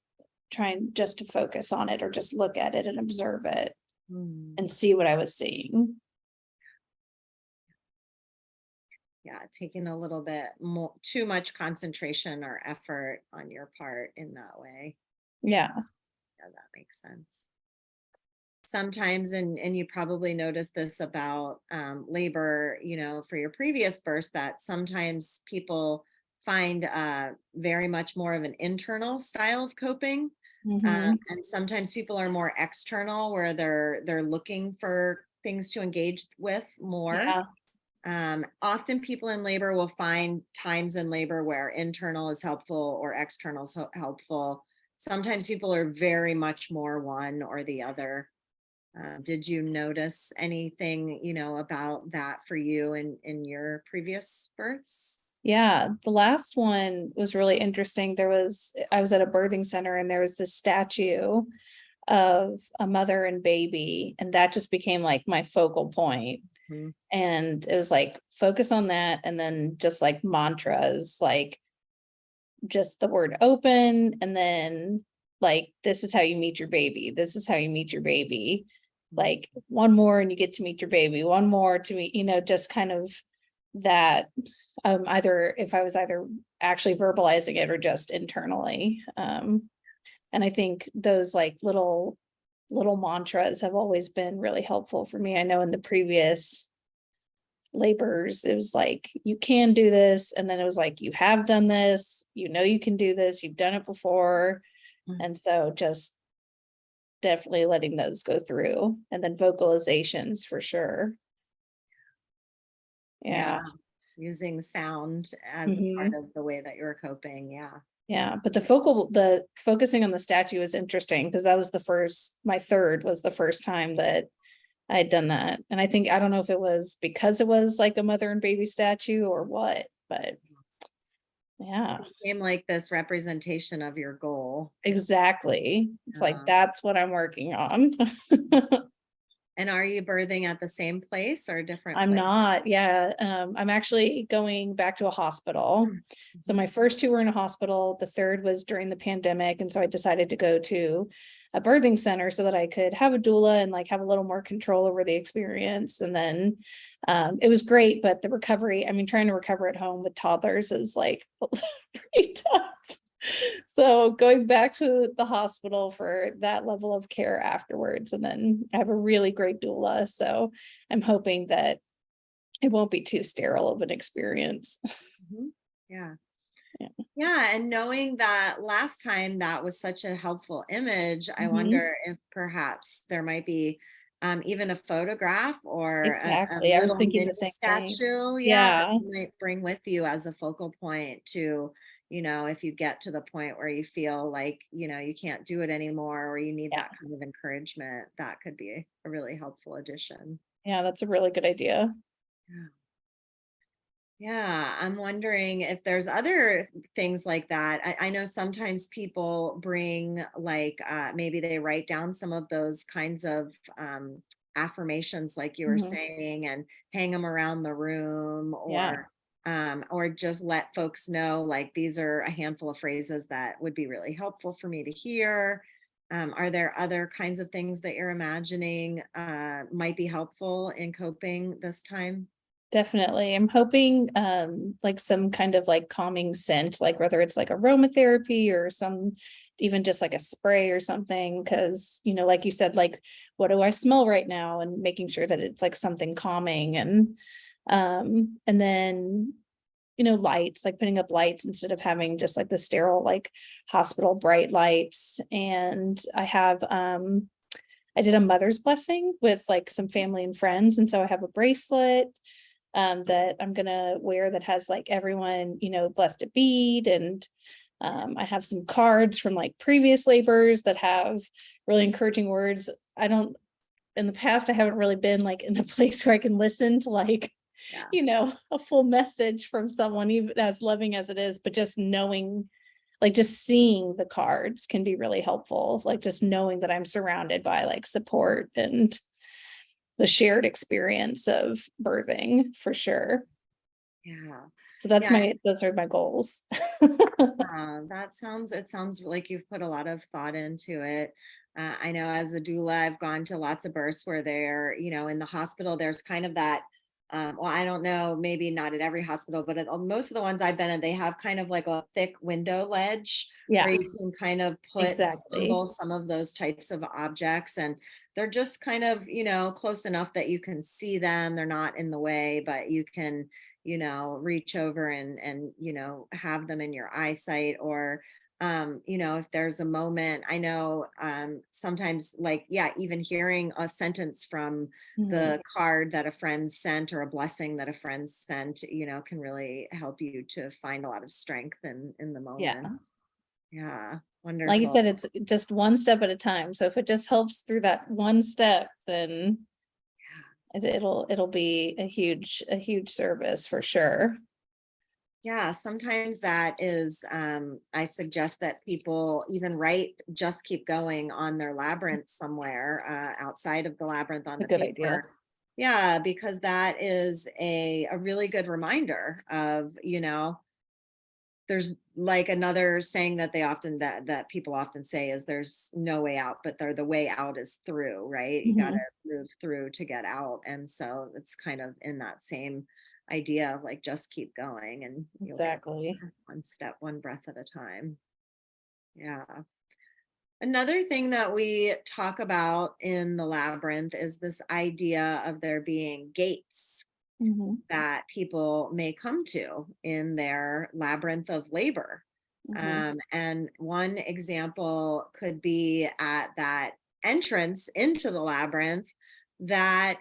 trying just to focus on it or just look at it and observe it and see what I was seeing. Yeah, taking a little bit more, too much concentration or effort on your part in that way. Yeah. Yeah, that makes sense. Sometimes, and you probably noticed this about labor, for your previous birth, that sometimes people find very much more of an internal style of coping. Mhm. And sometimes people are more external, where they're looking for things to engage with more. Yeah. Often people in labor will find times in labor where internal is helpful or external is helpful. Sometimes people are very much more one or the other. Did you notice anything, about that for you in your previous births? Yeah, the last one was really interesting. I was at a birthing center and there was this statue of a mother and baby, and that just became like my focal point. Mhm. And it was like, focus on that. And then just like mantras, like just the word open. And then like, this is how you meet your baby. This is how you meet your baby. Like one more and you get to meet your baby, one more to meet, just kind of that. Either if I was either actually verbalizing it or just internally. And I think those like little mantras have always been really helpful for me. I know in the previous labors, it was like, you can do this. And then it was like, you have done this, you know, you can do this, you've done it before. Mhm. And so just definitely letting those go through, and then vocalizations for sure. Yeah. Using sound as a part Mhm. of the way that you're coping. Yeah. Yeah, but the focusing on the statue is interesting because that was my third was the first time that I had done that. And I think, I don't know if it was because it was like a mother and baby statue or what, but yeah, It became like this representation of your goal. exactly. It's like, Yeah. that's what I'm working on. And are you birthing at the same place or a different I'm place? not, yeah, I'm actually going back to a hospital. So Mhm. my first two were in a hospital, the third was during the pandemic, and so I decided to go to a birthing center so that I could have a doula and like have a little more control over the experience. And then it was great, but the recovery, I mean, trying to recover at home with toddlers is like pretty tough. So going back to the hospital for that level of care afterwards, and then I have a really great doula, so I'm hoping that it won't be too sterile of an experience. Mhm. Yeah. Yeah. Yeah. And knowing that last time that was such a helpful image, I Mhm. wonder if perhaps there might be even a photograph or a Exactly. I was little thinking mini the same thing. statue. Yeah. That Yeah. you might bring with you as a focal point to, if you get to the point where you feel like, you can't do it anymore or you need Yeah. that kind of encouragement, that could be a really helpful addition. Yeah, that's a really good idea. Yeah. Yeah, I'm wondering if there's other things like that. I know sometimes people bring like maybe they write down some of those kinds of affirmations like you were Mhm. saying and hang them around the room Yeah, or just let folks know like these are a handful of phrases that would be really helpful for me to hear. Are there other kinds of things that you're imagining might be helpful in coping this time? definitely. I'm hoping like some kind of like calming scent, like whether it's like aromatherapy or some even just like a spray or something. Cause like you said, like what do I smell right now? And making sure that it's like something calming, and then lights, like putting up lights instead of having just like the sterile, like hospital bright lights. And I did a mother's blessing with like some family and friends. And so I have a bracelet that I'm gonna wear that has like everyone, blessed a bead. And I have some cards from like previous labors that have really encouraging words. I don't, in the past, I haven't really been like in a place where I can listen to like Yeah. a full message from someone, even as loving as it is, but just knowing, like just seeing the cards can be really helpful. Like just knowing that I'm surrounded by like support and the shared experience of birthing for sure. Yeah. So those Yeah. are my goals. It sounds like you've put a lot of thought into it. I know as a doula, I've gone to lots of births where they're, in the hospital, there's kind of that, well, I don't know, maybe not at every hospital, but at most of the ones I've been in, they have kind of like a thick window ledge where Yeah, you can kind of exactly. assemble some of those types of objects. And they're just kind of, close enough that you can see them. They're not in the way, but you can reach over and have them in your eyesight or if there's a moment. I know sometimes like yeah, even hearing a sentence from Mhm. the card that a friend sent or a blessing that a friend sent, can really help you to find a lot of strength in the Yeah. moment. Yeah, Like you wonderful. said, it's just one step at a time. So if it just helps through that one step, then it'll be a huge service for sure. Yeah, sometimes that is, I suggest that people even write just keep going on their labyrinth somewhere outside of the labyrinth on A the good idea. paper. Yeah, because that is a really good reminder of, there's like another saying that that people often say is there's no way out, but the way out is through, right? You got to Mhm. move through to get out. And so it's kind of in that same idea of like just keep going and you'll get Exactly. there one step, one breath at a time. Yeah. Another thing that we talk about in the labyrinth is this idea of there being gates Mhm, that people may come to in their labyrinth of labor. mhm, And one example could be at that entrance into the labyrinth that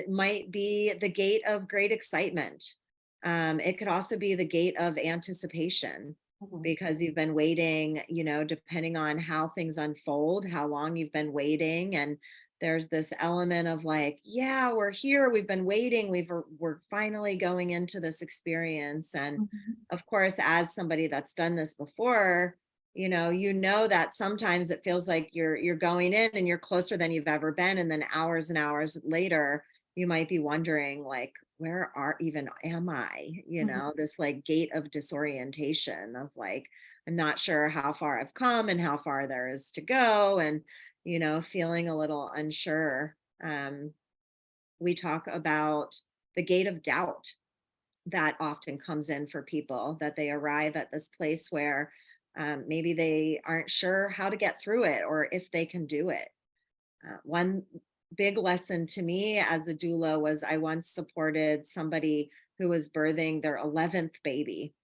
might be the gate of great excitement. It could also be the gate of anticipation mhm. because you've been waiting, depending on how things unfold, how long you've been waiting. And there's this element of like, yeah, we're here, we've been waiting, we're finally going into this experience. And Mhm. of course, as somebody that's done this before, you know that sometimes it feels like you're going in and you're closer than you've ever been, and then hours and hours later you might be wondering like, where are even am I, Mhm. this like gate of disorientation of like, I'm not sure how far I've come and how far there is to go, and feeling a little unsure. We talk about the gate of doubt that often comes in for people, that they arrive at this place where maybe they aren't sure how to get through it or if they can do it. One big lesson to me as a doula was I once supported somebody who was birthing their 11th baby.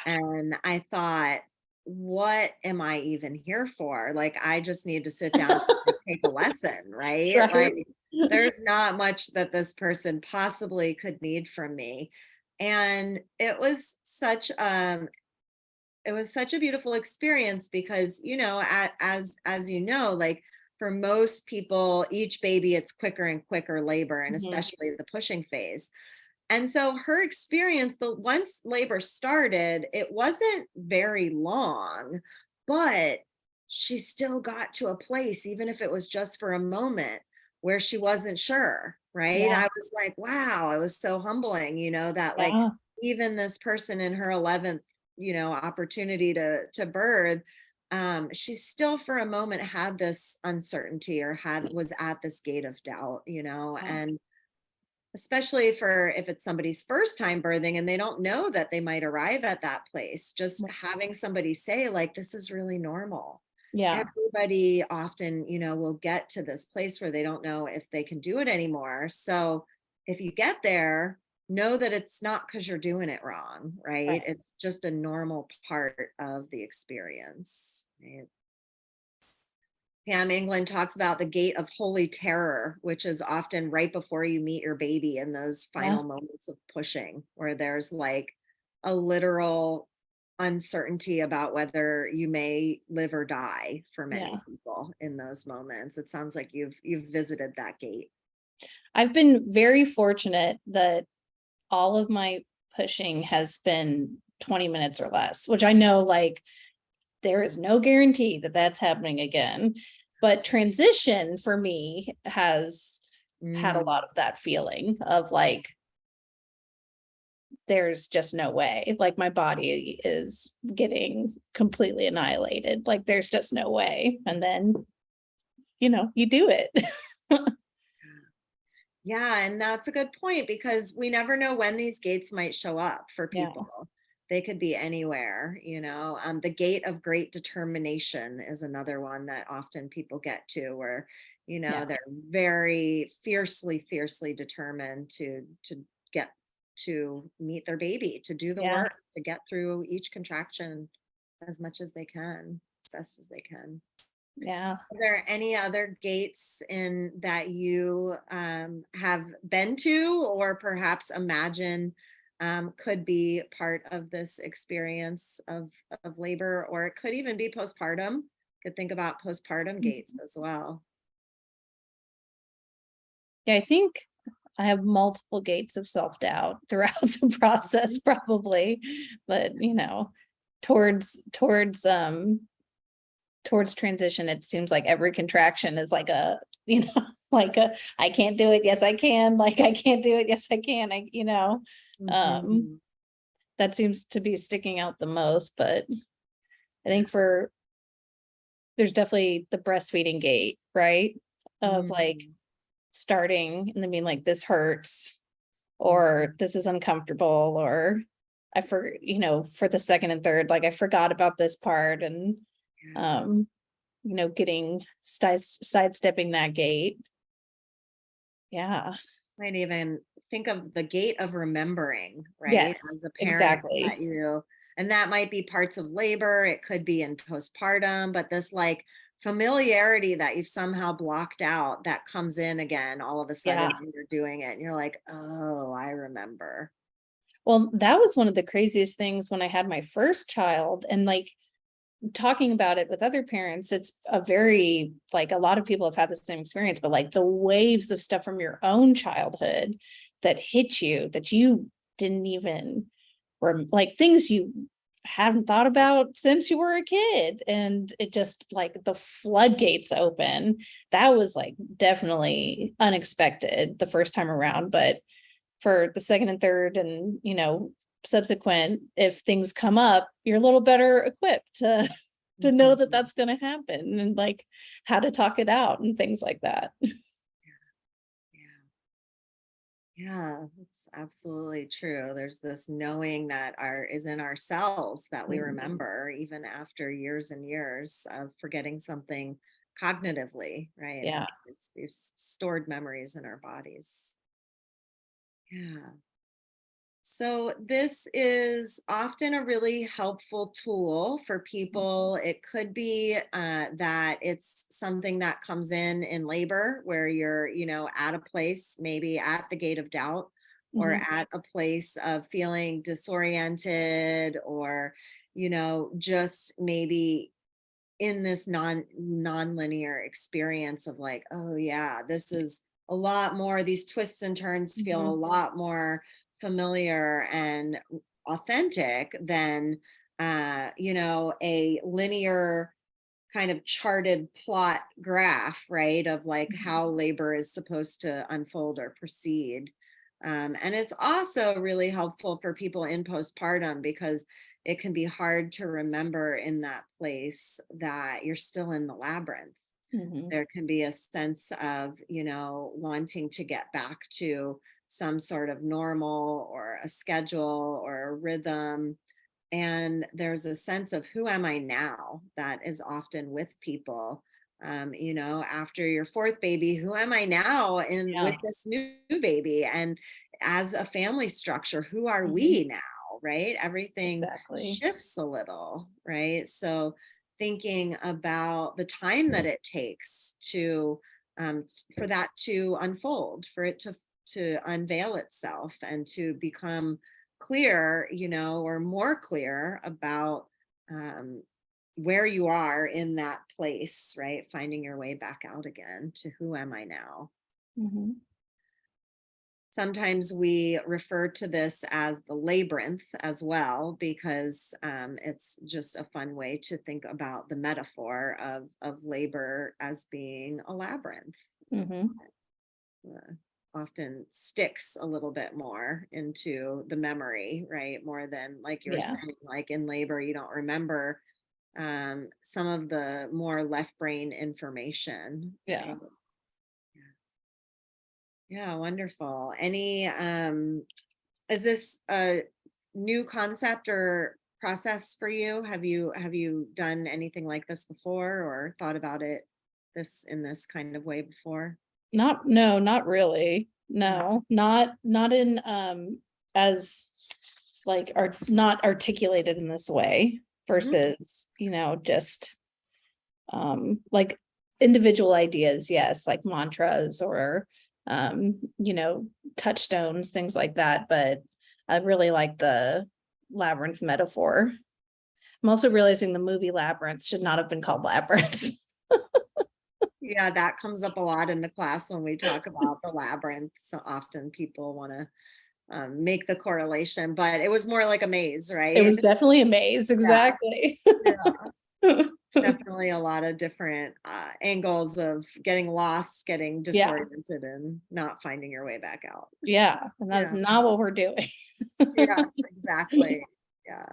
And I thought, what am I even here for? Like, I just need to sit down and like, take a lesson, right? Right. Like, there's not much that this person possibly could need from me. And it was such a beautiful experience because, as you know, like for most people, each baby, it's quicker and quicker labor, and Mhm. especially the pushing phase. And so her experience, the once labor started, it wasn't very long, but she still got to a place, even if it was just for a moment, where she wasn't sure, right? Yeah, I was like, wow, it was so humbling, that like yeah, even this person in her 11th, opportunity to birth, she still for a moment had this uncertainty or was at this gate of doubt, yeah. and especially for if it's somebody's first time birthing and they don't know that they might arrive at that place, just having somebody say like, this is really normal. Yeah, Everybody often, will get to this place where they don't know if they can do it anymore. So if you get there, know that it's not because you're doing it wrong, right? right. It's just a normal part of the experience, right? Pam England talks about the gate of holy terror, which is often right before you meet your baby in those Yeah, final moments of pushing, where there's like a literal uncertainty about whether you may live or die for yeah. many people in those moments. It sounds like you've visited that gate. I've been very fortunate that all of my pushing has been 20 minutes or less, which I know like there is no guarantee that that's happening again. But transition for me has had a Mm, lot of that feeling of like, there's just no way. Like my body is getting completely annihilated. Like there's just no way. And then, you do it. yeah, and that's a good point because we never know when these gates might show up for Yeah. people. They could be anywhere, the gate of great determination is another one that often people get to where, Yeah. they're very fiercely, fiercely determined to get to meet their baby, to do the Yeah. work, to get through each contraction as much as they can, as best as they can. Yeah. Are there any other gates in that you have been to or perhaps imagine could be part of this experience of labor, or it could even be postpartum? Could think about postpartum gates Mhm. as well. Yeah, I think I have multiple gates of self-doubt throughout the process, Mhm. probably. But towards towards transition, it seems like every contraction is like a, like a I can't do it, yes, I can, like I can't do it, yes, I can. Um, Mhm. that seems to be sticking out the most, but I think for there's definitely the breastfeeding gate, right? Of like Mhm. starting and then being like, this hurts, Mhm. or this is uncomfortable, or for the second and third, like I forgot about this part. And Yeah. um getting sidestepping that gate. Yeah. Might even think of the gate of remembering, right? Yes, As a parent exactly. that and that might be parts of labor, it could be in postpartum, but this like familiarity that you've somehow blocked out that comes in again all of a sudden Yeah. when you're doing it and you're like, oh, I remember. Well, that was one of the craziest things when I had my first child, and like talking about it with other parents, it's a very, like, a lot of people have had the same experience, but like the waves of stuff from your own childhood that hit you that you didn't even like, things you haven't thought about since you were a kid, and it just like the floodgates open. That was like definitely unexpected the first time around, but for the second and third and subsequent, if things come up, you're a little better equipped to know that that's going to happen, and like how to talk it out and things like that. Yeah, it's absolutely true. There's this knowing that is in our cells that we Mhm. remember even after years and years of forgetting something cognitively, right? Yeah. It's these stored memories in our bodies. Yeah. So this is often a really helpful tool for people. It could be that it's something that comes in labor where you're, at a place, maybe at the gate of doubt, or Mhm. at a place of feeling disoriented, or, just maybe in this non-linear experience of like, oh yeah, this is a lot more, these twists and turns feel a Mhm. lot more familiar and authentic than a linear kind of charted plot graph, right, of like how labor is supposed to unfold or proceed. And it's also really helpful for people in postpartum because it can be hard to remember in that place that you're still in the labyrinth. Mhm. There can be a sense of, wanting to get back to some sort of normal or a schedule or a rhythm. And there's a sense of who am I now that is often with people. After your fourth baby, who am I now in Yeah. with this new baby? And as a family structure, who are Mhm. we now? Right? Everything Exactly. shifts a little, right? So thinking about the time that it takes to for that to unfold, for it to unveil itself and to become clear, or more clear about um, where you are in that place, right? Finding your way back out again to who am I now? Mhm. Sometimes we refer to this as the labyrinth as well, because it's just a fun way to think about the metaphor of labor as being a labyrinth. Mhm. uh, Often sticks a little bit more into the memory, right? More than like you were Yeah. saying, like in labor, you don't remember some of the more left brain information, Yeah. right? Yeah, wonderful. Is this a new concept or process for you? Have you done anything like this before or thought about it in this kind of way before? No, not really. Yeah. No, not in as like are not articulated in this way Mhm. versus, just like individual ideas, yes, like mantras or touchstones, things like that. But I really like the labyrinth metaphor. I'm also realizing the movie Labyrinth should not have been called Labyrinth. Yeah, that comes up a lot in the class when we talk about the labyrinth. So often people want to make the correlation, but it was more like a maze, It right? was definitely a maze, Yeah, exactly. yeah, definitely a lot of different angles of getting lost, getting Yeah, disoriented, and not finding your way back out. yeah, and that is Yeah, not what we're doing. yes, exactly. Yeah.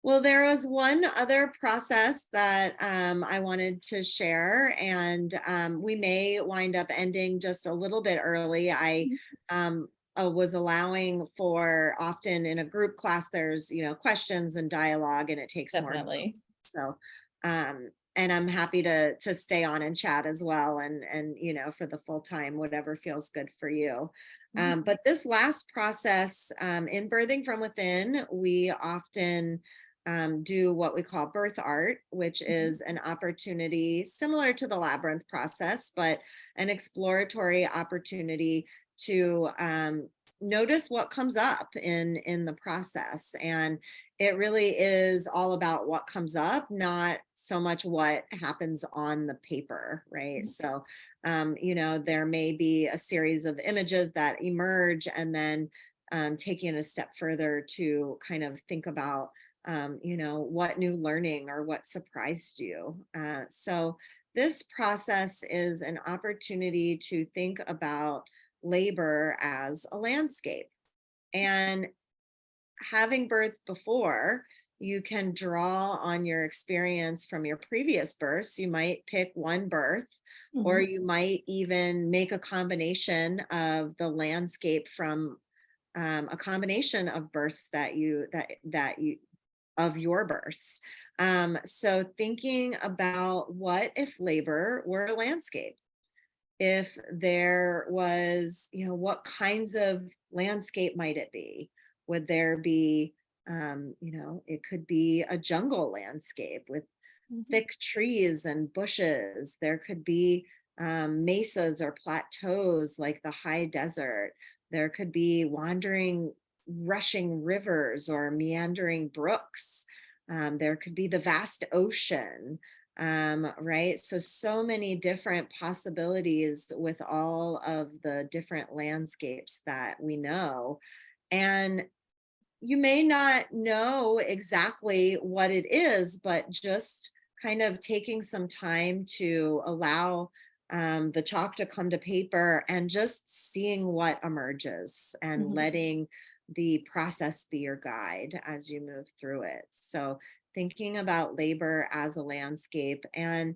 Well, there was one other process that I wanted to share, and we may wind up ending just a little bit early. I was allowing for often in a group class, there's questions and dialogue, and it takes more. Definitely. So, um, and I'm happy to stay on and chat as well, and you know, for the full time, whatever feels good for you. But this last process, in Birthing from Within, we often do what we call birth art, which is an opportunity similar to the labyrinth process, but an exploratory opportunity to notice what comes up in the process. And it really is all about what comes up, not so much what happens on the paper, right? So, you know, there may be a series of images that emerge, and then taking it a step further to kind of think about, you know, what new learning or what surprised you. So this process is an opportunity to think about labor as a landscape. And having birth before, you can draw on your experience from your previous births. You might pick one birth, or Mhm. you might even make a combination of the landscape from a combination of births that you of your births. So thinking about, what if labor were a landscape? If there was, you know, what kinds of landscape might it be? Would there be, you know, it could be a jungle landscape with Mhm. thick trees and bushes. There could be mesas or plateaus like the high desert. There could be wandering, rushing rivers or meandering brooks. There could be the vast ocean, right? So many different possibilities with all of the different landscapes that we know. And you may not know exactly what it is, but just kind of taking some time to allow the chalk to come to paper, and just seeing what emerges, and Mhm. letting the process be your guide as you move through it. So thinking about labor as a landscape, and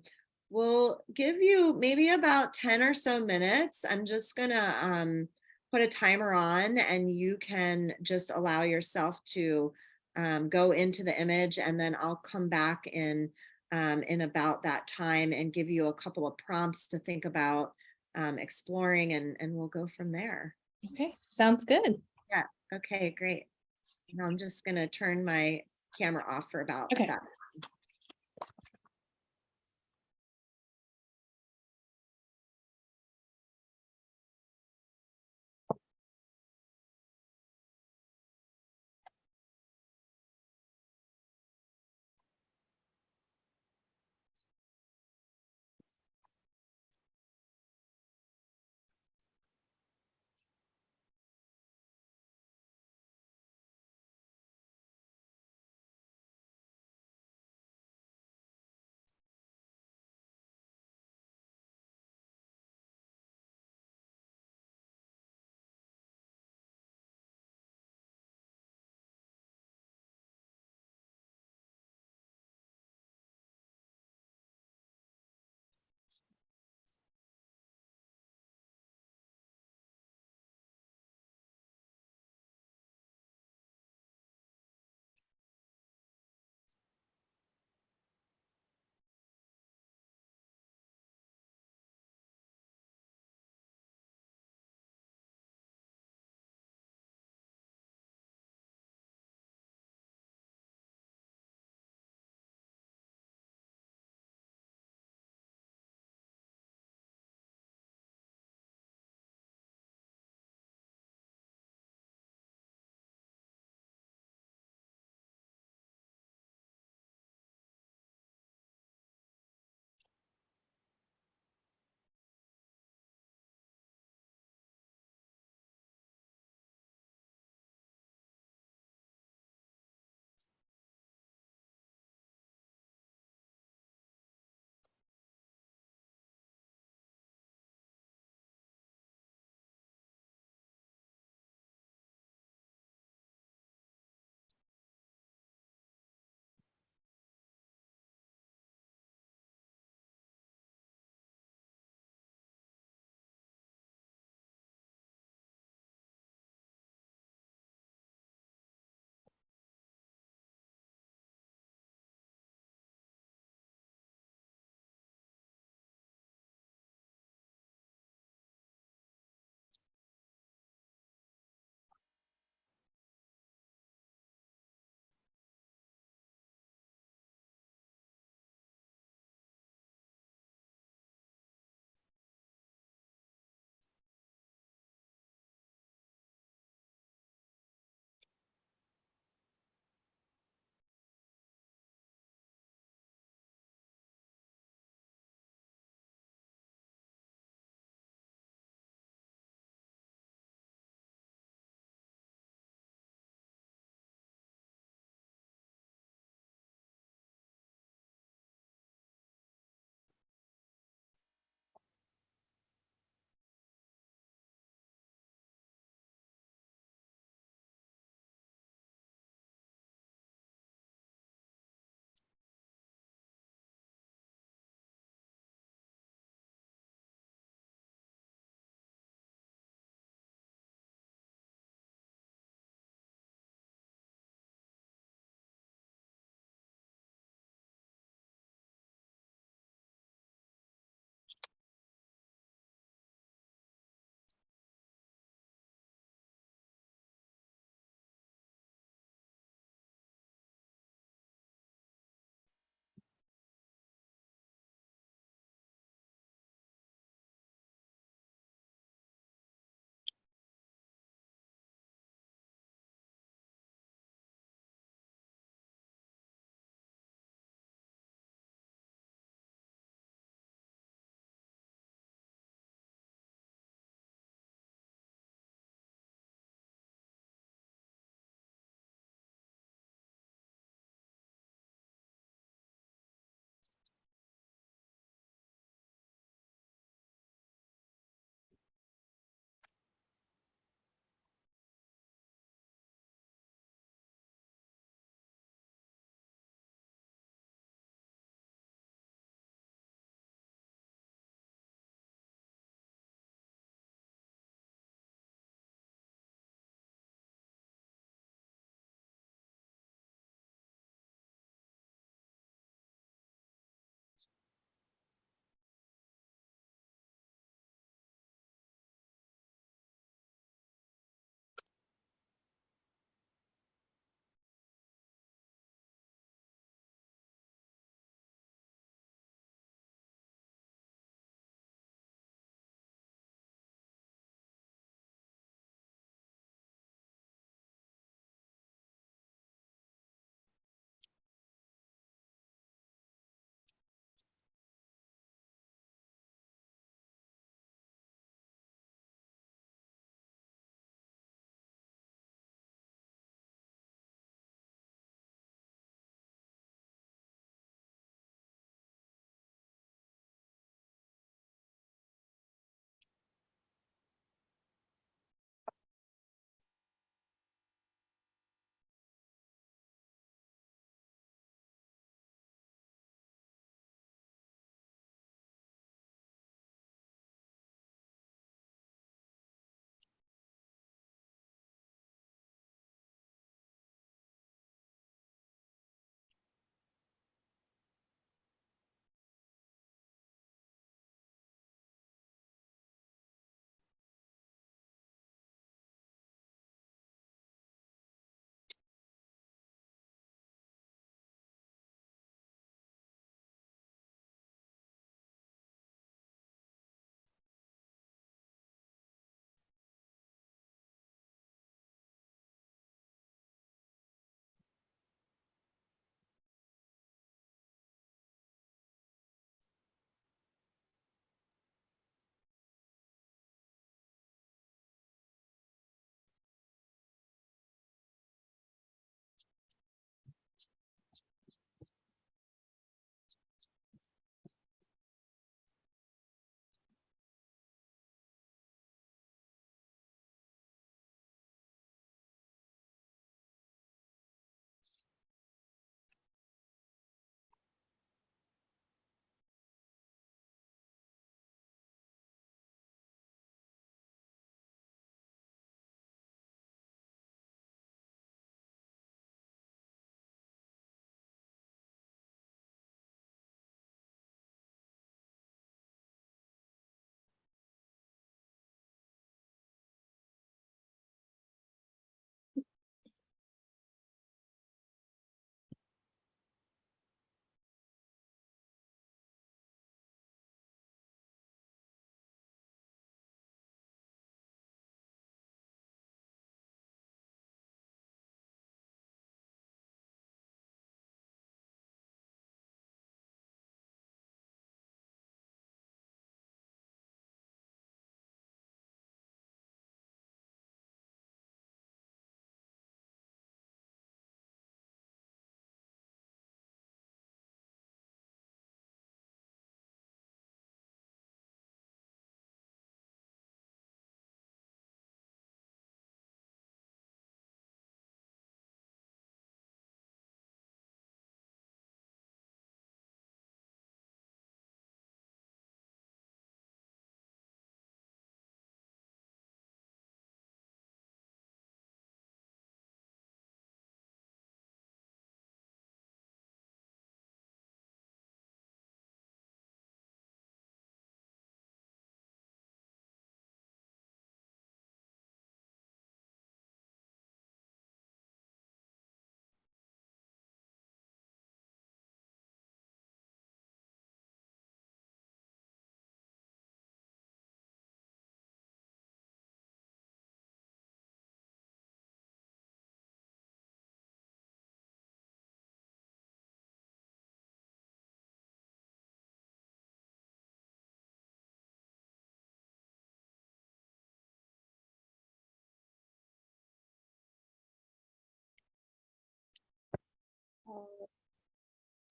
we'll give you maybe about 10 or so minutes. I'm just gonna put a timer on, and you can just allow yourself to go into the image, and then I'll come back in about that time and give you a couple of prompts to think about exploring, and we'll go from there. Okay, sounds good. Yeah. Okay, great. Now I'm just going to turn my camera off for about Okay. that.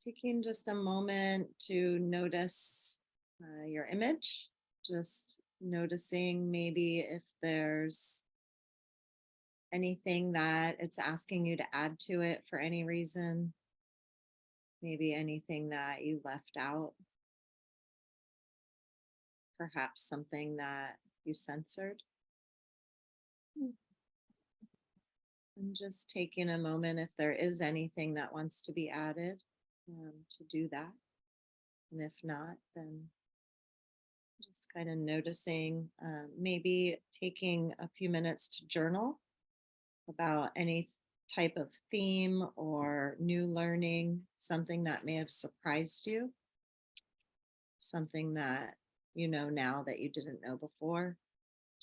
Taking just a moment to notice your image, just noticing maybe if there's anything that it's asking you to add to it for any reason, maybe anything that you left out, perhaps something that you censored. And just taking a moment if there is anything that wants to be added, to do that. And if not, then just kind of noticing, maybe taking a few minutes to journal about any type of theme or new learning, something that may have surprised you, something that you know now that you didn't know before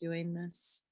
doing this.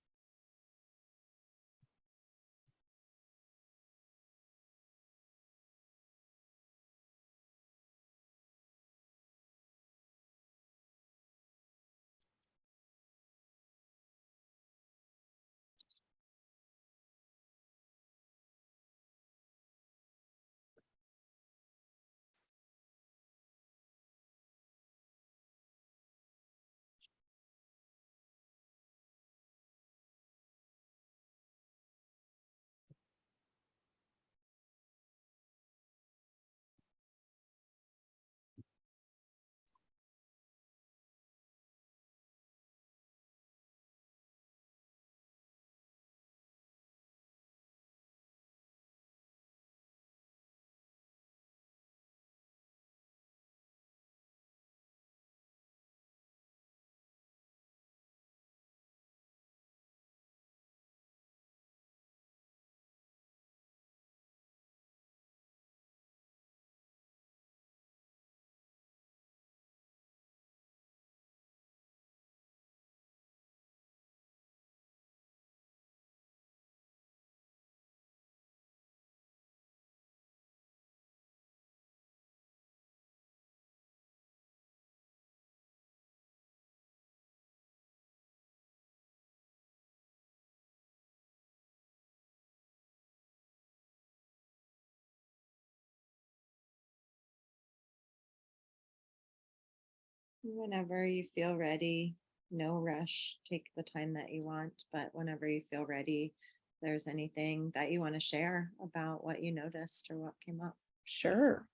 Whenever you feel ready, no rush, take the time that you want, but whenever you feel ready, if there's anything that you want to share about what you noticed or what came up. Sure.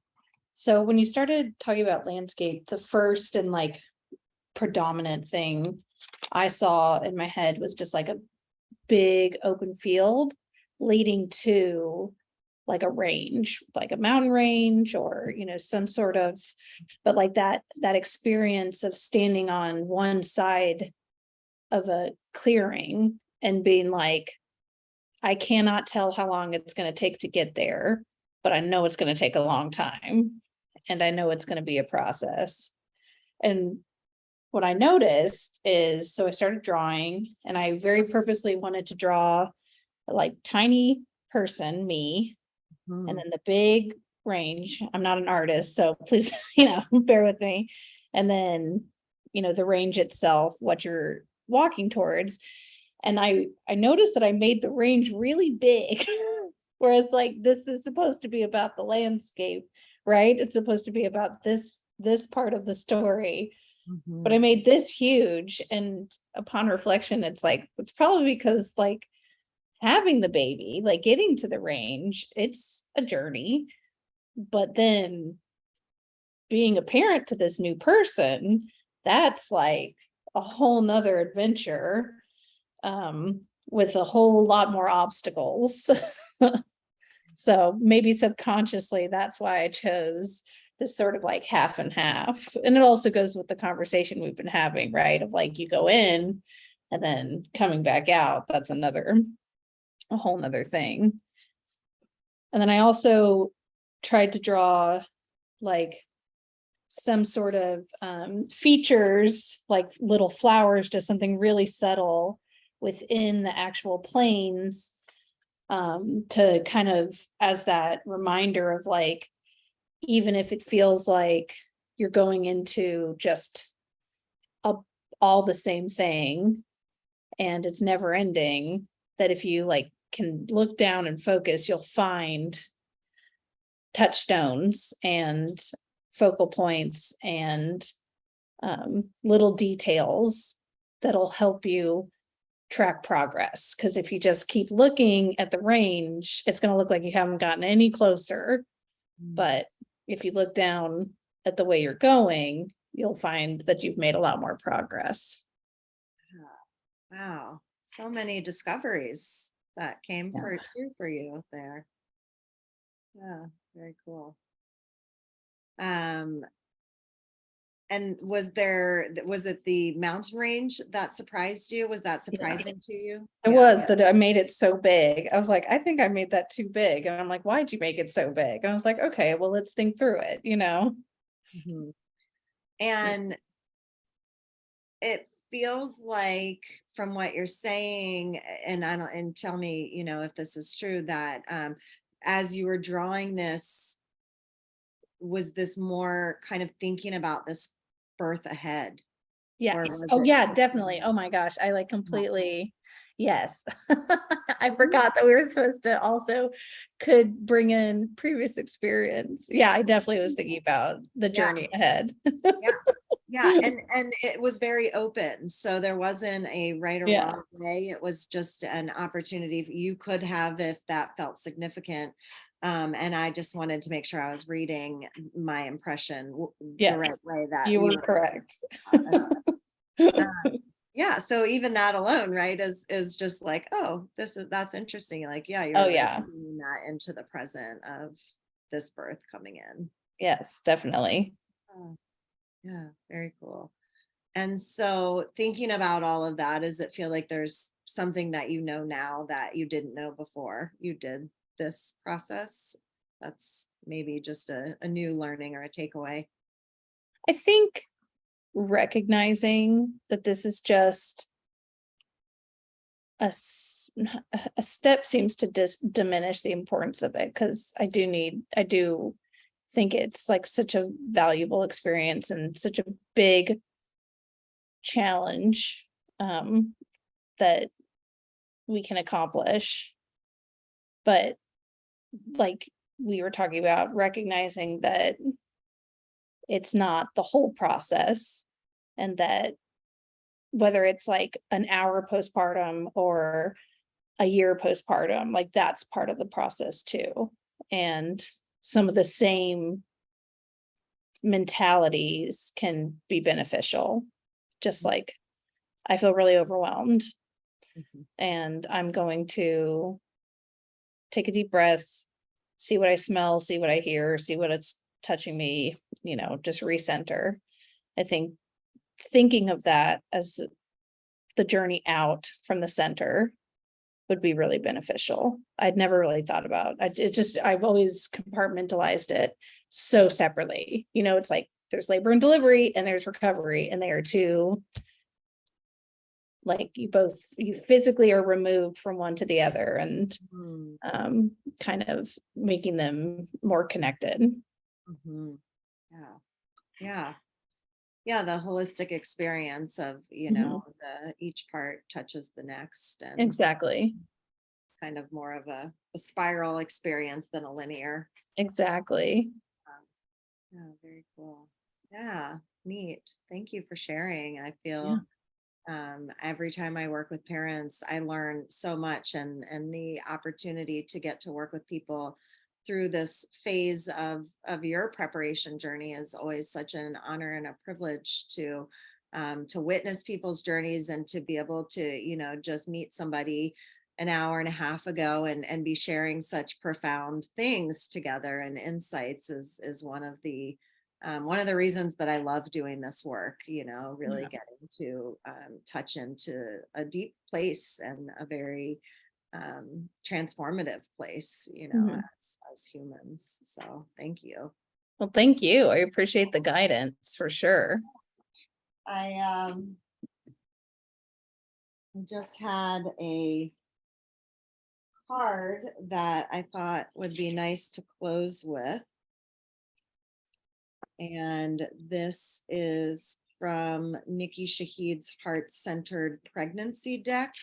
So when you started talking about landscape, the first and like predominant thing I saw in my head was just like a big open field leading to like a range, like a mountain range or, some sort of, but like that experience of standing on one side of a clearing and being like, I cannot tell how long it's going to take to get there, but I know it's going to take a long time. And I know it's going to be a process. And what I noticed is, so I started drawing and I very purposely wanted to draw like tiny person, me, and then the big range. I'm not an artist, so please, bear with me. And then, the range itself, what you're walking towards. And I noticed that I made the range really big. Whereas like this is supposed to be about the landscape, right? It's supposed to be about this part of the story. But I made this huge, and upon reflection, it's probably because like having the baby, like getting to the range, it's a journey. But then being a parent to this new person, that's like a whole nother adventure, with a whole lot more obstacles. So maybe subconsciously, that's why I chose this sort of like half and half. And it also goes with the conversation we've been having, right? Of like you go in and then coming back out, that's a whole nother thing. And then I also tried to draw like some sort of features, like little flowers, just something really subtle within the actual planes, to kind of as that reminder of like, even if it feels like you're going into just all the same thing and it's never ending, that if you like can look down and focus, you'll find touchstones and focal points and little details that'll help you track progress. Because if you just keep looking at the range, it's going to look like you haven't gotten any closer. But if you look down at the way you're going, you'll find that you've made a lot more progress. Wow, so many discoveries that came Yeah. through for you there. Yeah, very cool. And was it the mountain range that surprised you? Was that surprising to you? It Yeah. was that I made it so big. I was like, I think I made that too big. And I'm like, why'd you make it so big? And I was like, okay, well, let's think through it, Mhm. And it feels like from what you're saying, and I don't, and tell me, if this is true, that as you were drawing this, was this more kind of thinking about this birth ahead? Yes. was Oh it yeah, just definitely. Oh my gosh. I like Yeah. completely. Yes. I forgot that we were supposed to also could bring in previous experience. Yeah, I definitely was thinking about the Yeah. journey ahead. Yeah, and it was very open, so there wasn't a right or Yeah. wrong way. It was just an opportunity you could have if that felt significant. And I just wanted to make sure I was reading my impression the right Yes, way that you you were were. correct. Yeah, so even that alone, right, is just like, oh, that's interesting. Like, yeah, you're Oh really yeah. bringing that into the present of this birth coming in. Yes, definitely. Oh, yeah, very cool. And so thinking about all of that, does it feel like there's something that you know now that you didn't know before you did this process? That's maybe just a new learning or a takeaway. I think recognizing that this is just a step seems to diminish the importance of it, because I do think it's like such a valuable experience and such a big challenge that we can accomplish. But like we were talking about, recognizing that it's not the whole process, and that whether it's like an hour postpartum or a year postpartum, like that's part of the process too. And some of the same mentalities can be beneficial. Just like I feel really overwhelmed, Mhm. and I'm going to take a deep breath, see what I smell, see what I hear, see what it's touching me, just recenter. I think thinking of that as the journey out from the center would be really beneficial. I'd never really thought about I've always compartmentalized it so separately. It's like there's labor and delivery and there's recovery, and they are two, like you physically are removed from one to the other, and Mhm. kind of making them more connected. Mhm. Yeah. Yeah. Yeah. The holistic experience of, Mhm. each part touches the next, and Exactly. kind of more of a spiral experience than a linear. Exactly. um, Yeah, very cool. Yeah, neat. Thank you for sharing. I feel Yeah. every time I work with parents, I learn so much, and the opportunity to get to work with people through this phase of your preparation journey is always such an honor and a privilege to witness people's journeys, and to be able to just meet somebody an hour and a half ago and be sharing such profound things together and insights is one of the reasons that I love doing this work, really Yeah. getting to touch into a deep place and a very transformative place, Mhm. as humans. So thank you. Well, thank you. I appreciate the guidance for sure. I just had a card that I thought would be nice to close with. And this is from Nikki Shahid's Heart Centered Pregnancy Deck.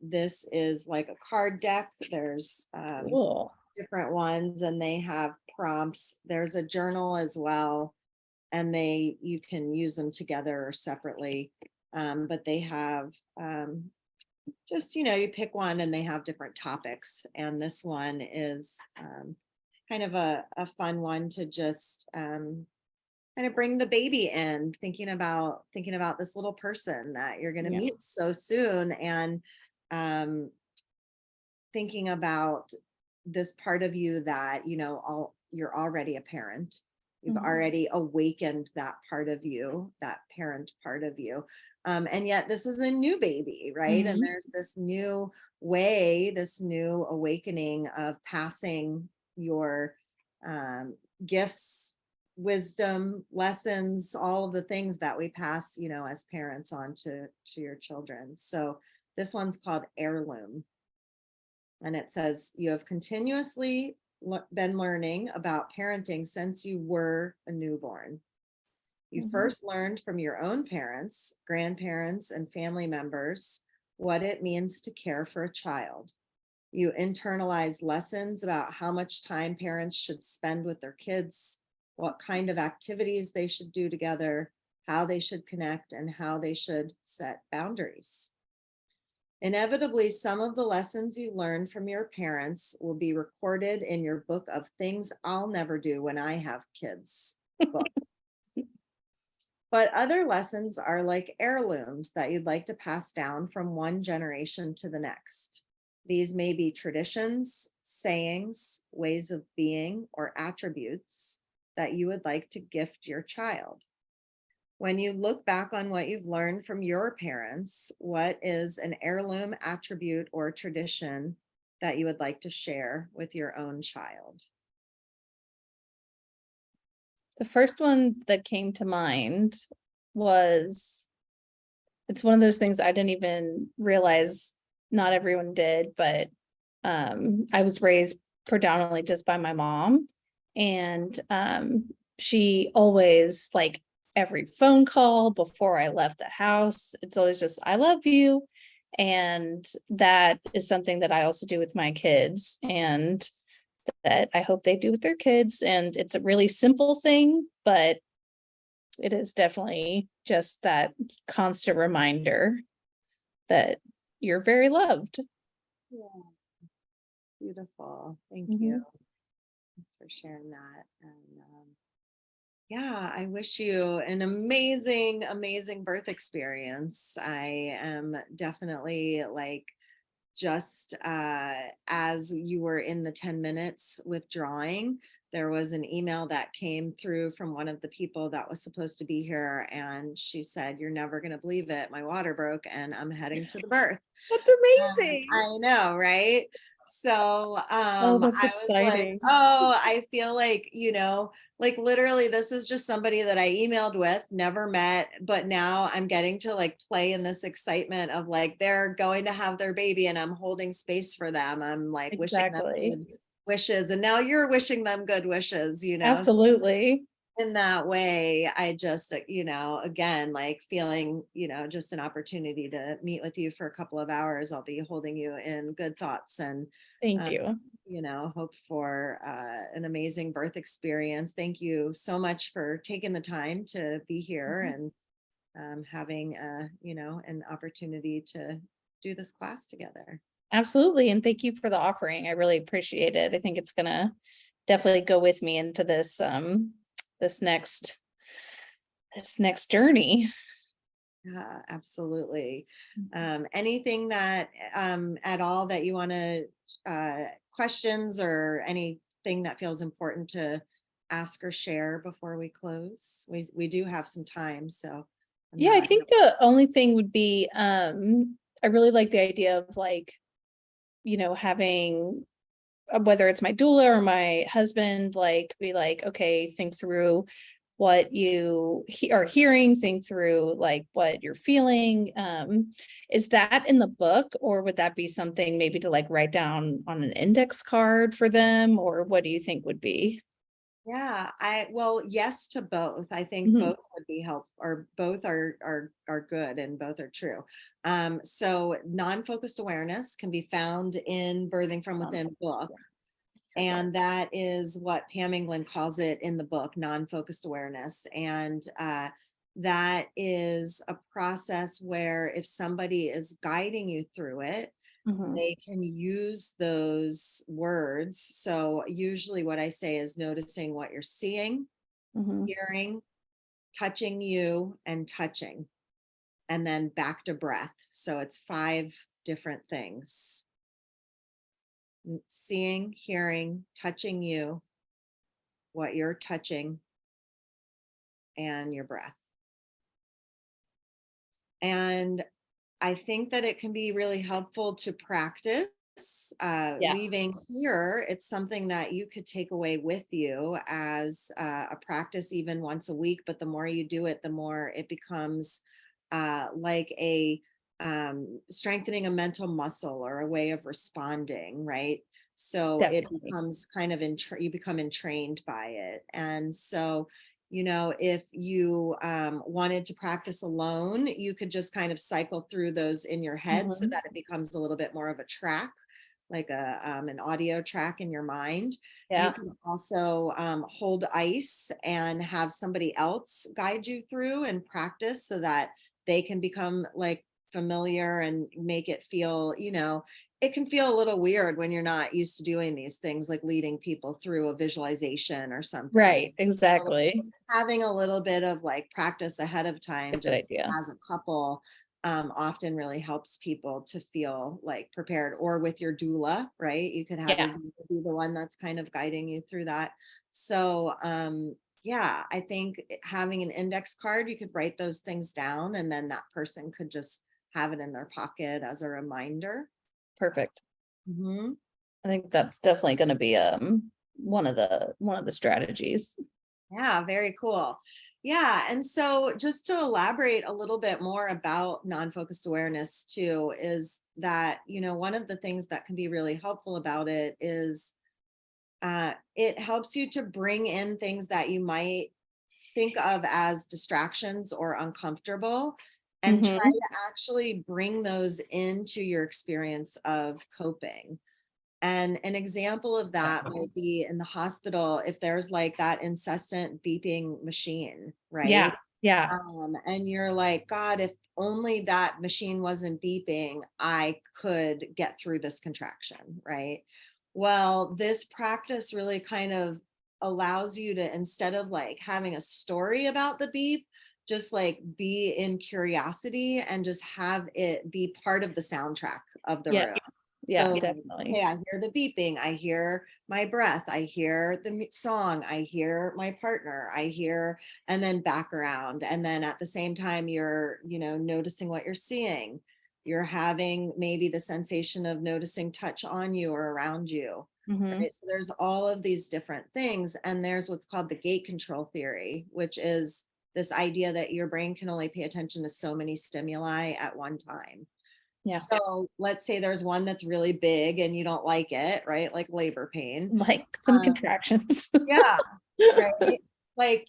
This is like a card deck. There's Cool. different ones and they have prompts. There's a journal as well. And you can use them together or separately. But they have just, you pick one and they have different topics. And this one is kind of a fun one to just kind of bring the baby in, thinking about this little person that you're going to Yeah. meet so soon, and thinking about this part of you that you're already a parent. You've Mhm. already awakened that part of you, that parent part of you. And yet this is a new baby, right? And Mhm. there's this new way, this new awakening of passing your gifts, wisdom, lessons, all of the things that we pass, as parents on to your children. So this one's called Heirloom. And it says, you have continuously been learning about parenting since you were a newborn. You Mhm. first learned from your own parents, grandparents, and family members what it means to care for a child. You internalized lessons about how much time parents should spend with their kids, what kind of activities they should do together, how they should connect, and how they should set boundaries. Inevitably, some of the lessons you learned from your parents will be recorded in your book of things I'll never do when I have kids book. But other lessons are like heirlooms that you'd like to pass down from one generation to the next. These may be traditions, sayings, ways of being, or attributes that you would like to gift your child. When you look back on what you've learned from your parents, what is an heirloom attribute or tradition that you would like to share with your own child? The first one that came to mind was, it's one of those things I didn't even realize not everyone did, but I was raised predominantly just by my mom. And she always, like, every phone call before I left the house, it's always just, I love you. And that is something that I also do with my kids, and that I hope they do with their kids. And it's a really simple thing, but it is definitely just that constant reminder that you're very loved. Yeah, beautiful. Thank Mhm. you. Thanks for sharing that. And yeah, I wish you an amazing, amazing birth experience. I am definitely like, just as you were in the 10 minutes withdrawing, there was an email that came through from one of the people that was supposed to be here. And she said, "You're never going to believe it. My water broke and I'm heading to the birth." That's amazing. I know, right? So Oh, that's I was like, exciting. oh, I feel like, like literally this is just somebody that I emailed with, never met, but now I'm getting to like play in this excitement of like they're going to have their baby and I'm holding space for them. I'm like wishing them Exactly. good wishes. And now you're wishing them good wishes. So Absolutely. in that way, I just, again, like feeling, just an opportunity to meet with you for a couple of hours. I'll be holding you in good thoughts and, Thank uh, you. hope for an amazing birth experience. Thank you so much for taking the time to be here Mhm. and having, an opportunity to do this class together. Absolutely. And thank you for the offering. I really appreciate it. I think it's gonna definitely go with me into this next journey. Yeah, absolutely. Anything that at all that you want to questions or anything that feels important to ask or share before we close? We do have some time, so I'm Yeah, I not. think the only thing would be, I really like the idea of, like, having, whether it's my doula or my husband, like, be like, okay, think through what you are hearing, think through like what you're feeling. Is that in the book, or would that be something maybe to like write down on an index card for them, or what do you think would be? Yeah, well, yes to both. I think Mhm. both would be helpful, or both are good and both are true. So non-focused awareness can be found in Birthing from Um, Within book. And that is what Pam England calls it in the book, non-focused awareness. And that is a process where if somebody is guiding you through it, Mhm. they can use those words. So usually what I say is noticing what you're seeing, Mhm. hearing, touching you, and touching, and then back to breath. So it's 5 different things. Seeing, hearing, touching you, what you're touching, and your breath. And I think that it can be really helpful to practice. Yeah. Leaving here, it's something that you could take away with you as a practice even once a week. But the more you do it, the more it becomes like a strengthening a mental muscle or a way of responding, right? So it Definitely. becomes kind of you become entrained by it. And so if you wanted to practice alone, you could just kind of cycle through those in your head so Mhm. that it becomes a little bit more of a track, like an audio track in your mind. You Yeah. can also hold ice and have somebody else guide you through and practice so that they can become like familiar and make it feel, it can feel a little weird when you're not used to doing these things, like leading people through a visualization or something. Right. Exactly. Having a little bit of like practice ahead of time, Good just idea. as a couple, often really helps people to feel like prepared. Or with your doula, right? You could have your Yeah. doula be the one that's kind of guiding you through that. So yeah, I think having an index card, you could write those things down, and then that person could just have it in their pocket as a reminder. Perfect. Mhm. I think that's definitely going to be one of the strategies. Yeah, very cool. Yeah, and so just to elaborate a little bit more about non-focused awareness too, is that, one of the things that can be really helpful about it is it helps you to bring in things that you might think of as distractions or uncomfortable, and try Mhm. to actually bring those into your experience of coping. And an example of that might be in the hospital, if there's like that incessant beeping machine, Yeah. right? Yeah. And you're like, God, if only that machine wasn't beeping, I could get through this contraction, right? Well, this practice really kind of allows you to, instead of like having a story about the beep, just like be in curiosity and just have it be part of the soundtrack of the room. Yes. Yeah. So like, Definitely. okay, I hear the beeping, I hear my breath, I hear the song, I hear my partner, I hear, and then back around. And then at the same time, you're, noticing what you're seeing. You're having maybe the sensation of noticing touch on you or around you. Mhm. Right. So there's all of these different things. And there's what's called the gate control theory, which is this idea that your brain can only pay attention to so many stimuli at one time. Yeah. So let's say there's one that's really big and you don't like it, right? Like labor pain. Like some Um, contractions. yeah, right. Like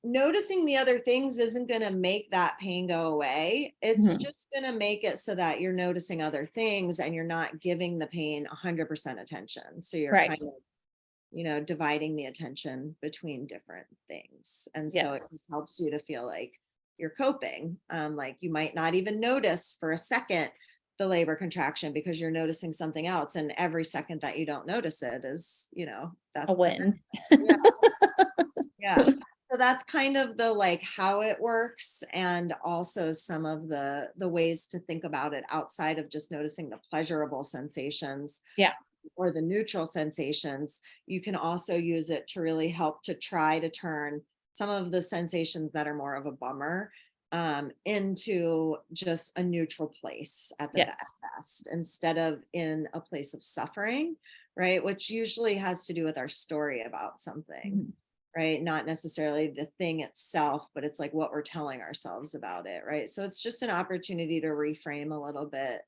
noticing the other things isn't going to make that pain go away. It's Mhm. just going to make it so that you're noticing other things and you're not giving the pain 100% attention. So you're Right. kind of, dividing the attention between different things. And so it just Yes. helps you to feel like you're coping. Like you might not even notice for a second the labor contraction because you're noticing something else. And every second that you don't notice it is, A that's the win. yeah, yeah. So that's kind of the like how it works, and also some of the ways to think about it outside of just noticing the pleasurable sensations Yeah. or the neutral sensations. You can also use it to really help to try to turn some of the sensations that are more of a bummer into just a neutral place at the Yes. best, instead of in a place of suffering, right? Which usually has to do with our story about something, Mhm. right? Not necessarily the thing itself, but it's like what we're telling ourselves about it, right? So it's just an opportunity to reframe a little bit,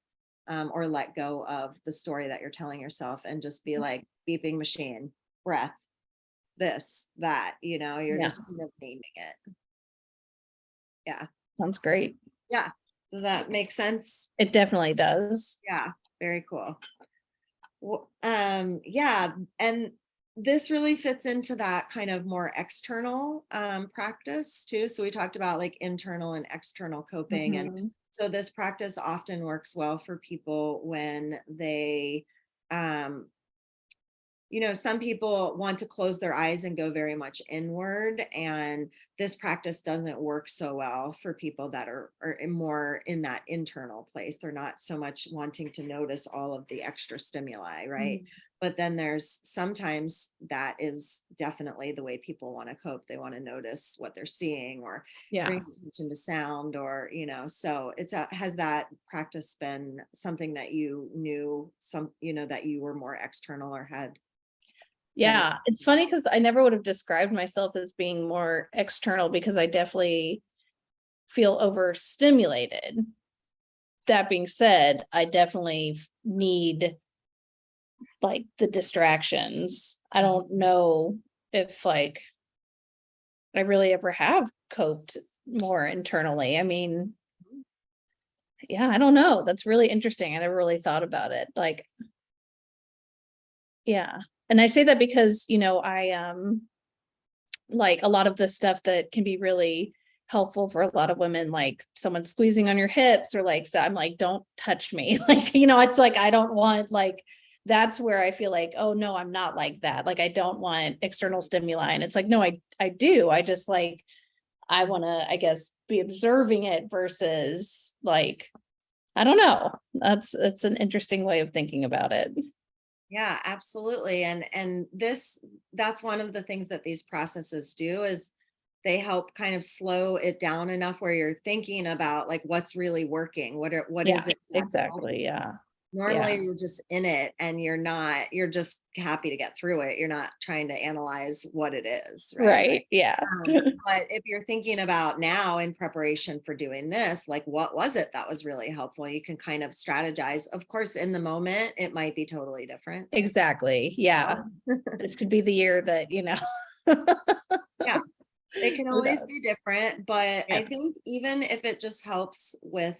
or let go of the story that you're telling yourself and just be like beeping machine, breath, this, that, you're Yeah. just kind of naming it. Yeah. Sounds great. Yeah. Does that make sense? It definitely does. Yeah. Very cool. Yeah, and this really fits into that kind of more external practice too. So we talked about like internal and external coping, and Mhm. so this practice often works well for people when they um, some people want to close their eyes and go very much inward, and this practice doesn't work so well for people that are more in that internal place. They're not so much wanting to notice all of the extra stimuli, right? Mm. But then there's sometimes that is definitely the way people want to cope. They want to notice what they're seeing or Yeah. bring attention to sound, or so has that practice been something that you knew that you were more external or had better. Yeah, it's funny because I never would have described myself as being more external because I definitely feel overstimulated. That being said, I definitely need like the distractions. I don't know if like I really ever have coped more internally. I mean, yeah, I don't know. That's really interesting. I never really thought about it. Like, yeah. And I say that because, I like a lot of the stuff that can be really helpful for a lot of women, like someone squeezing on your hips or like, so I'm like, don't touch me. Like, it's like, I don't want like, that's where I feel like, oh no, I'm not like that. Like, I don't want external stimuli. And it's like, no, I do. I just like, I want to, I guess, be observing it versus like, I don't know. It's an interesting way of thinking about it. Yeah, absolutely. And that's one of the things that these processes do is they help kind of slow it down enough where you're thinking about like what's really working, what Yeah, is it that's exactly. helping. Yeah. Normally Yeah. you're just in it and you're just happy to get through it. You're not trying to analyze what it is, right? Right. Yeah. But if you're thinking about now in preparation for doing this, like what was it that was really helpful? You can kind of strategize. Of course, in the moment, it might be totally different. Exactly. Yeah. This could be the year that, Yeah, it can who always knows? be different, but I Yeah, think even if it just helps with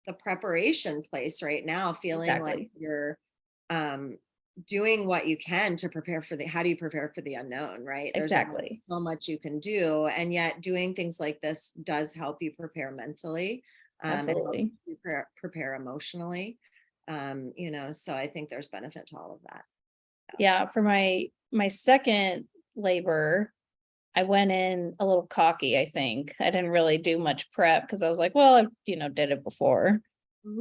the preparation place right now, feeling like exactly. you're um, doing what you can to prepare for how do you prepare for the unknown, right? There's only Exactly. so much you can do, and yet doing things like this does help you prepare mentally. It helps Absolutely. you prepare emotionally. So I think there's benefit to all of that. Yeah. For my second labor, I went in a little cocky, I think. I didn't really do much prep because I was like, well, I, did it before.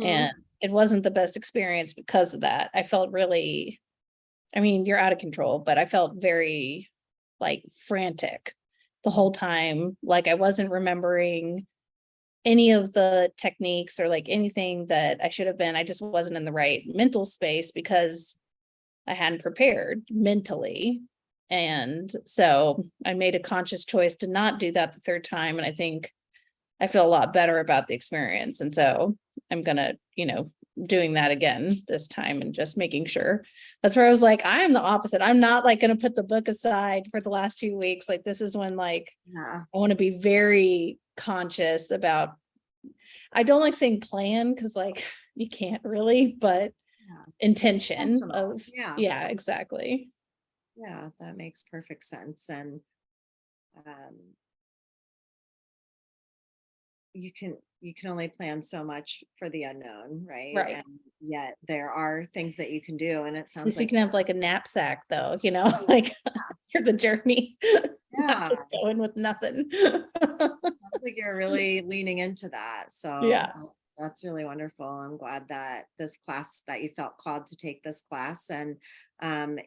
And Hmm. it wasn't the best experience because of that. I felt really, I mean, you're out of control, but I felt very like frantic the whole time. Like I wasn't remembering any of the techniques or like anything that I should have been. I just wasn't in the right mental space because I hadn't prepared mentally. And so I made a conscious choice to not do that the third time. And I think I feel a lot better about the experience. And so I'm gonna, doing that again this time and just making sure. That's where I was like, I'm the opposite. I'm not like gonna put the book aside for the last 2 weeks. Like this is when like Yeah. I want to be very conscious about. I don't like saying plan because like you can't really, but Yeah. intention Intentional. of, Yeah. yeah, exactly. Yeah, that makes perfect sense. And um, you can only plan so much for the unknown, right? Right. And yet there are things that you can do. And it At sounds least you like can have like a knapsack though, like for the journey, not yeah, just going with nothing. sounds like you're really leaning into that. So Yeah. that's really wonderful. I'm glad that this class that you felt called to take this class, and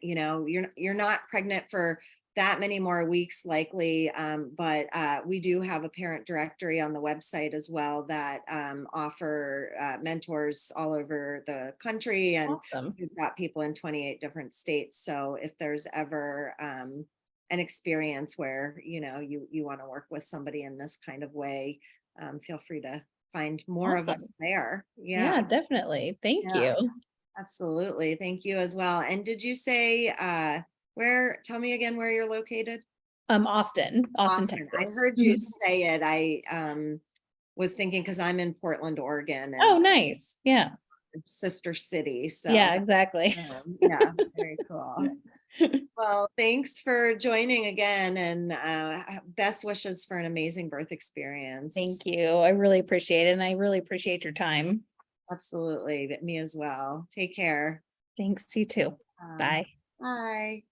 you're not pregnant for that many more weeks likely, but we do have a parent directory on the website as well that offer mentors all over the country, and Awesome. we've got people in 28 different states. So if there's ever an experience where you want to work with somebody in this kind of way, feel free to find more of us Awesome. there. Yeah, Yeah, definitely. Thank yeah, you. absolutely. Thank you as well. And did you say tell me again where you're located? Austin, Austin. I Texas. heard you Mhm. say it. I was thinking because I'm in Portland, Oregon, Oh, and nice. Yeah. sister city. So Yeah, exactly. yeah, very cool. Well, thanks for joining again, and best wishes for an amazing birth experience. Thank you. I really appreciate it. And I really appreciate your time. Absolutely, me as well. Take care. Thanks, you too. Bye. Bye.